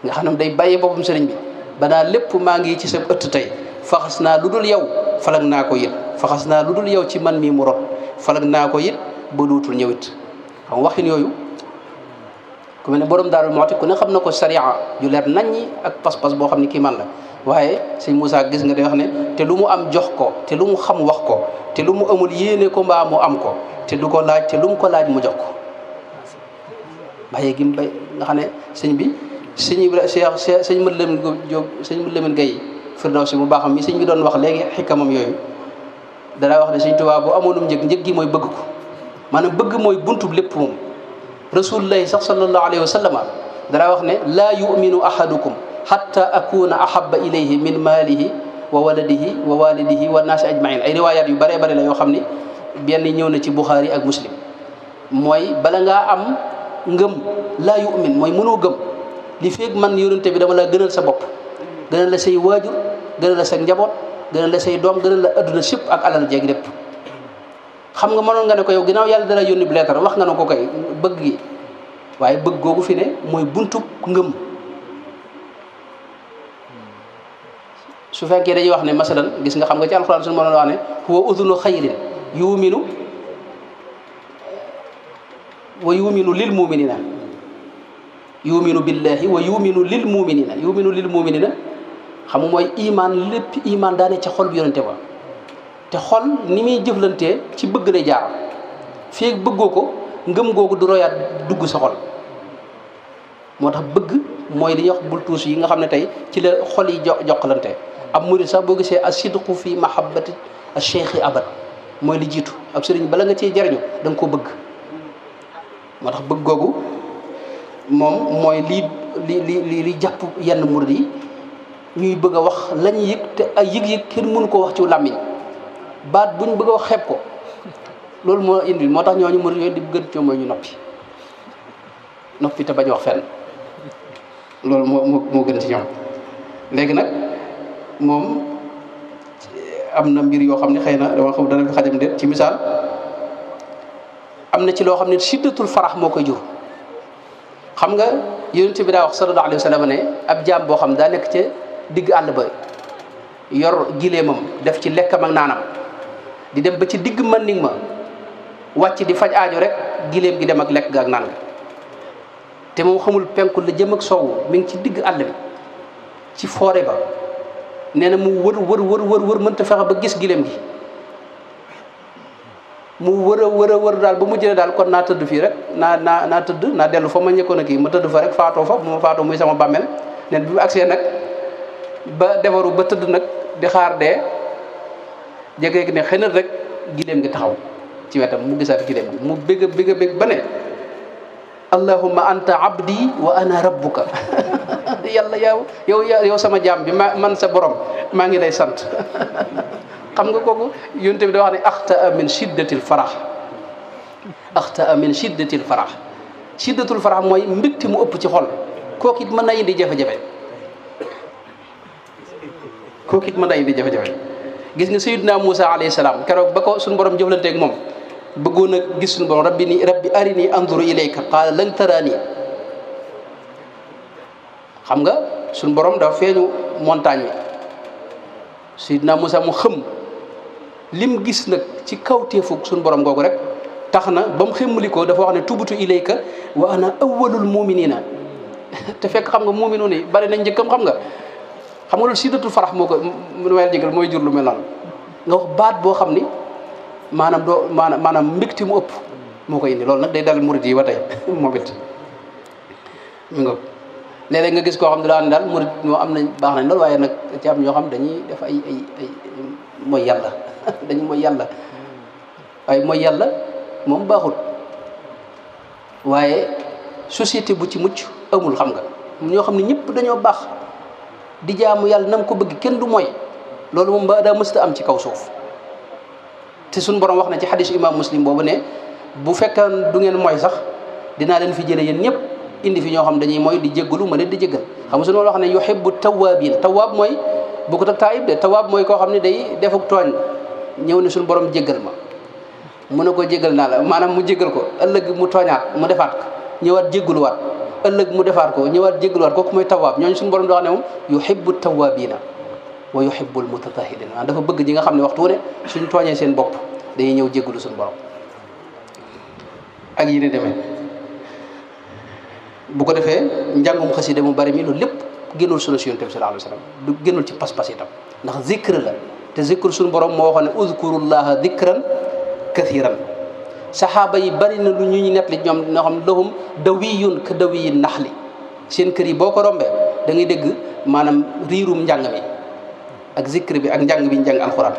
nga xam ne day bàyyee boppam sëriñ bi banaa lépp maa ngi ci sa ëtt tey faxas naa lu dul yow falag naa ko it faxas naa lu dul yow ci man mii mu rot falag naa ko it ba dootul ñëwit xam waxin yooyu ku mel ne borom Daaru Muxti ku ne xam na ko sariya ju leer naññi ak pas-pas boo xam ne kii man la waaye sëñ Moussa gis nga day wax ne te lu mu am jox ko te lu mu xam wax ko te lu mu amul yéene ko mbaa mu am ko te du ko laaj te lu mu ko laaj mu jox ko bàyyee gi mu bay nga xam ne sëñ bi sëñ Ibra Cheikh sëñ Mad Lamin Jóob sëñ Mad Lamin Gay Firdawsi mu baaxam mi sëñ bi doon wax léegi xikamam yooyu danaa wax ne Sëñ Tuubaa bu amoonum njëg gi mooy bëgg ko maanaam bëgg mooy buntub lépp moom rasulullahi sax sallallahu alayhi wa sallama danaa wax ne laa yuminu ahadukum hatta akuna ahaba ilayhi min maalihi wa waladihi wa walidihi wa naasi ajmain ay riwaayaat yu bëree bëri la yoo xam ni benn ñëw na ci Buxaari ak Muslim mooy bala ngaa am ngëm laa yumin mooy mënoo gëm li feeg man yonente bi dama la gënal sa bopp gënal la say waajur gënal la sa njaboot gënal la say doom gënal la adduna sépp ak alal jeeg lépp xam nga mënoon nga ne ko yow ginnaaw yàlla dala yónni bi leetar wax nga ne ko kay bëgg gi waaye bëgg googu fi ne mooy buntu ngëm su fekkee dañuy wax ne masalan gis nga xam nga ci alxuraan suñu mënoon wax ne huwa udunu xayrin yuminu wa yuminu lil muminina yuminu billahi wa yuminu lil muminina xam nga mooy iman lépp iman daane ca xol bi yonente ba te xol ni muy jëflantee ci bëgg lay jaar fii bëggoo ko ngëm googu du royaat dugg sa xol moo tax bëgg mooy li ñuy wax bul tuus yi nga xam ne tey ci la xol yi jokkalante ab murid sax boo gisee asidqu fi mahabbati acheikhi abad mooy li jiitu ab sëriñ bala nga ciy jariñu da nga koo bëgg moo tax bëgg googu moom mooy li jàpp yenn murid yi ñuy bëgg a wax lañ yëg te ay yëg-yëg kenn mënu ko wax ci làmmiñ baat buñ bëgg a wax xeeb ko loolu moo indi moo tax ñooñu murid yooyu di gën ci mooy ñu noppi te bañ wax fenn loolu moo gën ci ñoom léegi nag moom am na mbir yoo xam ne xëy na dama xam dana fi xajam de ci misaal am na ci loo xam ne siddatul farax moo koy jur xam nga yonent bi daa wax sallallahu alayhi wa sallam ne ab jaam boo xam daa nekk ca digg àll ba yor gileemam def ci lekkam ak naanam di dem ba ci digg Manding ma wàcc di faj aajo rek gileem gi dem ak lekk ga ak naan ga te moom xamul penku la jëm ak soowu mi ngi ci digg àll bi ci forêt ba nee na mu wër mënta fexe ba gis gileem gi mu wër daal ba mu jëlee daal kon naa tëdd fii rek naa tëdd naa dellu fa ma ñëkkoon a kii ma tëdd fa rek faatoo fa bu ma faatoo muy sama bàmmeel neen bi mu agsee nag ba defaru ba tëdd nag di xaar dee jege ne xëy na rek gileem gi taxaw ci wetam mu gisaat gileem gi mu bégg ba ne allahumma anta abdi wa ana rabbuka yàlla yow sama jaam bi man sa borom maa ngi lay sant xam nga kooku yonent bi da wax ne axtaa min shiddatil farax shiddatul farax mooy mbégte mu ëpp ci xol kooku it mën na indi jafe-jafe gis nga sayyidina Moussa alayhi salaam keroog ba ko suñu borom jëflanteeg moom bëggoon a gis suñu borom rabbi arini anzuru ilayka qaala lan taraani xam nga suñu borom dafa feeñu montagne bi sayyidina Moussa mu xëm lim gis nag ci kawteefu suñu borom googu rek tax na ba mu xëmmalikoo dafa wax ne tubutu ilayka wa ana awwalul muminina te fekk xam nga muminu ni bari nañ njëkkam xam nga loolu siddatul farax moo ko mu wel jégal mooy jur lu mel noonu nga wax baat boo xam ni maanaam mbégte mu ëpp moo koy indi loolu nag day dal murid yi ba tey moom it mi nga léeg-léeg nga gis koo xam ne daal daal murid moo am nañ baax nañ loolu waaye nag ci am ñoo xam dañuy def ay mooy yàlla dañu mooy yàlla waaye mooy yàlla moom baaxul waaye société bu ci mucc amul xam nga ñoo xam ne ñëpp dañoo baax di jaamu yàlla nam ko bëgg kenn du mooy loolu moom ba daa mësta am ci kaw suuf te suñu borom wax na ci xadisu imam muslim boobu ne bu fekkee du ngeen mooy sax dinaa leen fi jële yéen ñëpp indi fi ñoo xam dañuy mooy di jéggalu ma leen di jéggal xam nga suñu wax ne yuhibbu tawabin tawaab mooy bu ko tak taayib de tawaab mooy koo xam ne day defuk tooñ ñëw ne suñu borom jéggal ma mu ne ko jéggal naa la maanaam mu jéggal ko ëllëg mu tooñaat mu defaat ko ñëwaat jéggaluwaat ëllëg mu defaat ko ñëwaat jéggaluwaat kooku mooy tawaab ñooñu suñu borom di wax ne moom yuhibbu tawabina wa yuhibbul mutatahhirin dafa bëgg ñi nga xam ne waxtu wu ne suñ tooñee seen bopp dañuy ñëw jéggalu suñu borom ak yi ni demee bu ko defee njàngum xasida mu bari mi loolu lépp génnul sunu si yonent bi sallallahu alayhi wa sallam du génnul ci pas-pas itam ndax zikr la te zikr suñu borom moo waxoon ne uzkurullaha zikran kathiran saxaaba yi bari na lu ñu net li ñoom ñoo xam lahum dawiyun ka dawiyin naxli seen kër yi boo ko rombee da ngay dégg maanaam riirum njàng mi ak zikr bi ak njàng bi njàng alxuraan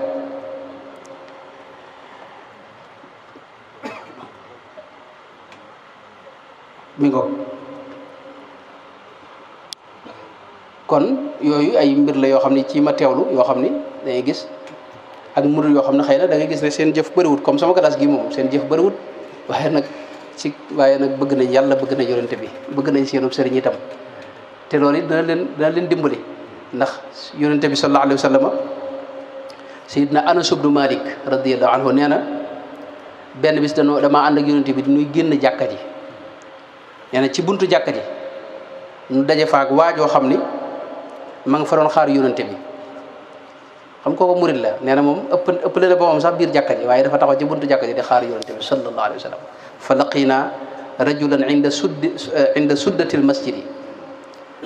mi ngo kon yooyu ay mbir la yoo xam ne ci ma teewlu yoo xam ni dangay gis ak murid yoo xam ne xëy na da ngay gis ne seen jëf bëriwut comme sama classe gi moom seen jëf bëriwut waaye nag bëgg nañ yàlla bëgg nañ yonente bi bëgg nañ seenub sëriñ itam te loolu it dana leen dimbali ndax yonente bi sallallahu alayhi wa sallam sayidna Anas ibnu Malik radiyallahu anhu nee na benn bis damaa ànd ak yonente bi di ñuy génn jàkka ji nee na ci buntu jàkka ji ñu daje faak waajoo xam ni ma nga fa doon xaar yonente bi xam kooku murid la nee na moom ëpp leen boppam sax biir jàkka ji waaye dafa taxaw ci buntu jàkka ji di xaar yonente bi sallallahu alayhi wa sallam fa laqina rajulan inda suddatil masjid yi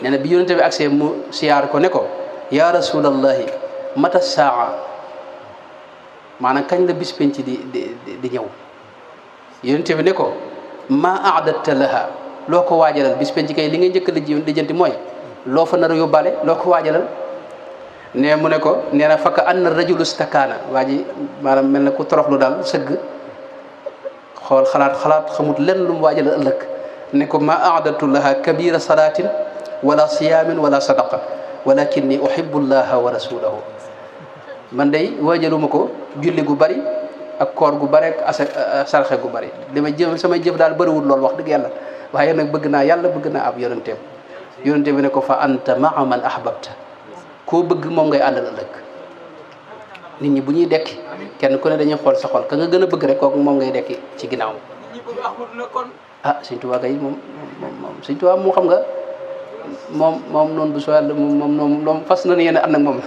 nee na bi yonente bi agsee mu siyaar ko ne ko ya rasulallahi mata saa maanaam kañ la bis penc di ñëw yonente bi ne ko ma aadatta laha loo ko waajalal bis penc kay li ngay njëkk lijjanti mooy loo fa nar a yóbbaale loo ko waajalal ne mu ne ko nee na fakka anna rajulu stakaana waa ji maanaam mel na ku toroxlu daal sëgg xool xalaat xamut lenn lu mu waajalal ëllëg ne ko ma aadatu laha kabira salatin wala siyaamin wala sadaqa walakinni uhibbu llaha wa rasulahu man day waajaluma ko julli gu bari ak koor gu bari ak sarxe gu bari dama jëm samay jëf daal bëriwul lool wax dëgg yàlla waaye nag bëgg naa yàlla bëgg naa ab yonenteem yonente bi ne ko fa anta maa man ahbabta koo bëgg moom ngay àndal ëllëg nit ñi bu ñuy dekki kenn ku ne dañuy xool sa xol ka nga gën a bëgg rek kooku moom ngay dekki ci ginnaaw ah Sëñ Tuubaa kay moom Sëñ Tuubaa moo xam nga moom noonu bu soo yàlla moom fas nañ yéen ànd ak moom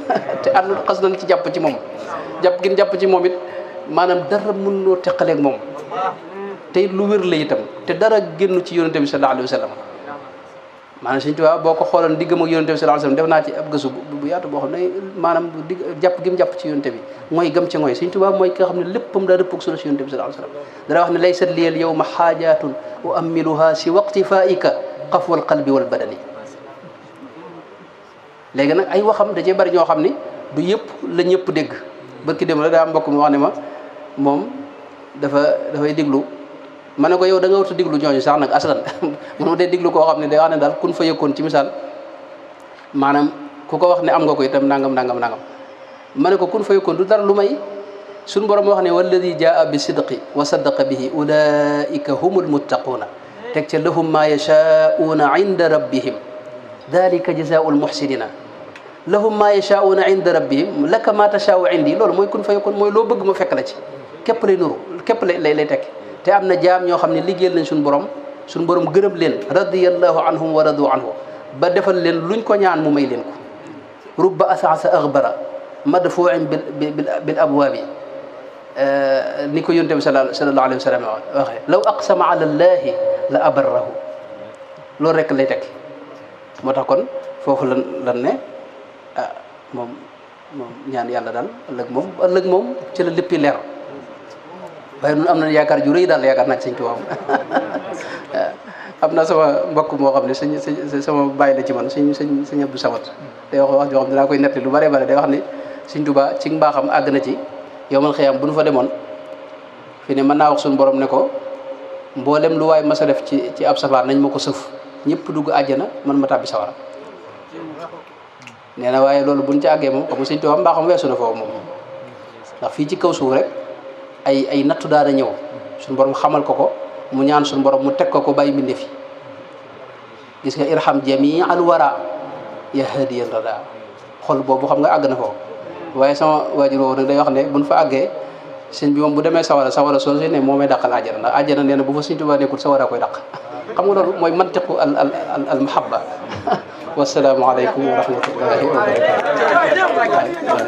te ànd xas nañ ci jàpp ci moom jàpp ci moom it maanaam dara mën noo teqaleeg moom te it lu wér la itam te dara génn ci yonente bi sallallahu alayhi wa sallam maanaam Sëñ Tuubaa boo ko xooloon diggam ak yonente bi sallallahu alayhi wa sallam def naa ci ab gëstu bu yaatu boo xam ne maanaam jàpp gi mu jàpp ci yonente bi mooy gam ci mooy Sëñ Tuubaa mooy ki nga xam ne léppam daa dëppog sunu si yonente bi sallallahu alayhi wa sallam dara wax ne laysat liyal yawma xaajatun uammiluha si waqtifaika qafwal qalbi wal badani léegi nag ay waxam da cee bari ñoo xam ni du yëpp la ñëpp dégg barki dem la daa am mbokk mu wax ne ma moom dafay déglu ma ne ko yow da nga war a déglu ñooñu sax nag aslan man ma dee déglu koo xam ne day wax ne daal kun fa yëkkoon ci misaal maanaam ku ko wax ne am nga ko itam nangam ma ne ko kun fa yëkkoon du dara lu may suñu borom wax ne walladi jaa bi sidqi wa saddaqa bihi ulaika humul muttaquuna teg ca lahum ma yashaa'uuna inda rabbihim dalika jazaa'ul muhsinina lahum ma yashaa'uuna inda rabbihim laka ma tashaa'u indi loolu mooy kun fa yëkkoon mooy loo bëgg ma fekk la ci képp lay nuru képp lay tekki te am na jaam ñoo xam ne liggéeyal nañ suñu borom gërëm leen radiyallahu anhum wa radu anhu ba defal leen luñ ko ñaan mu may leen ko rubba asasa aghbara madfu'in bil abwaabi ni ko yonent bi sallallahu alayhi wa sallam waxee law aqsama ala llahi la abarrahu loolu rek lay tekki moo tax kon foofu lan ne moom ñaan yàlla daal ëllëg moom ci la léppi leer waaye nun am na yaakaar ju rëy daal yaakaar naa ci Sëñ Tuubaa am na sama mbokk moo xam ne sama bàyyi la ci man sëñ Abdou Samad day wax joo xam ne dinaa koy nettali lu bare bare day wax ni Sëñ Tuubaa ci mbaaxam àgg na ci yowmal xiyaam bu nu fa demoon fi ne mën naa wax suñu borom ne ko mboolem lu waay mas a def ci ab safar nañ ma ko sëf ñëpp dugg àjjana man ma tàbbi sawara nee na waaye loolu buñ ci àggee moom xam nga Sëñ Tuubaa mbaaxam weesu na foofu moom ndax fii ci kaw suuf rek ay nattu daana ñëw suñu borom xamal ko mu ñaan suñu borom mu teg ko bàyyi mbinde fi gis nga irham jami al wara ya hadiyan rada xol boobu xam nga àgg na foofu waaye sama waajur woowu nag day wax ne buñ fa àggee sëñ bi moom bu demee sawara soo ne moo may dàqal àjjana ndax àjjana nee na bu fa Sëñ Tuubaa nekkul sawara koy dàq xam nga loolu mooy mantiqu al mahabba wasalaamu aleykum wa rahmatullahi wa barakatuh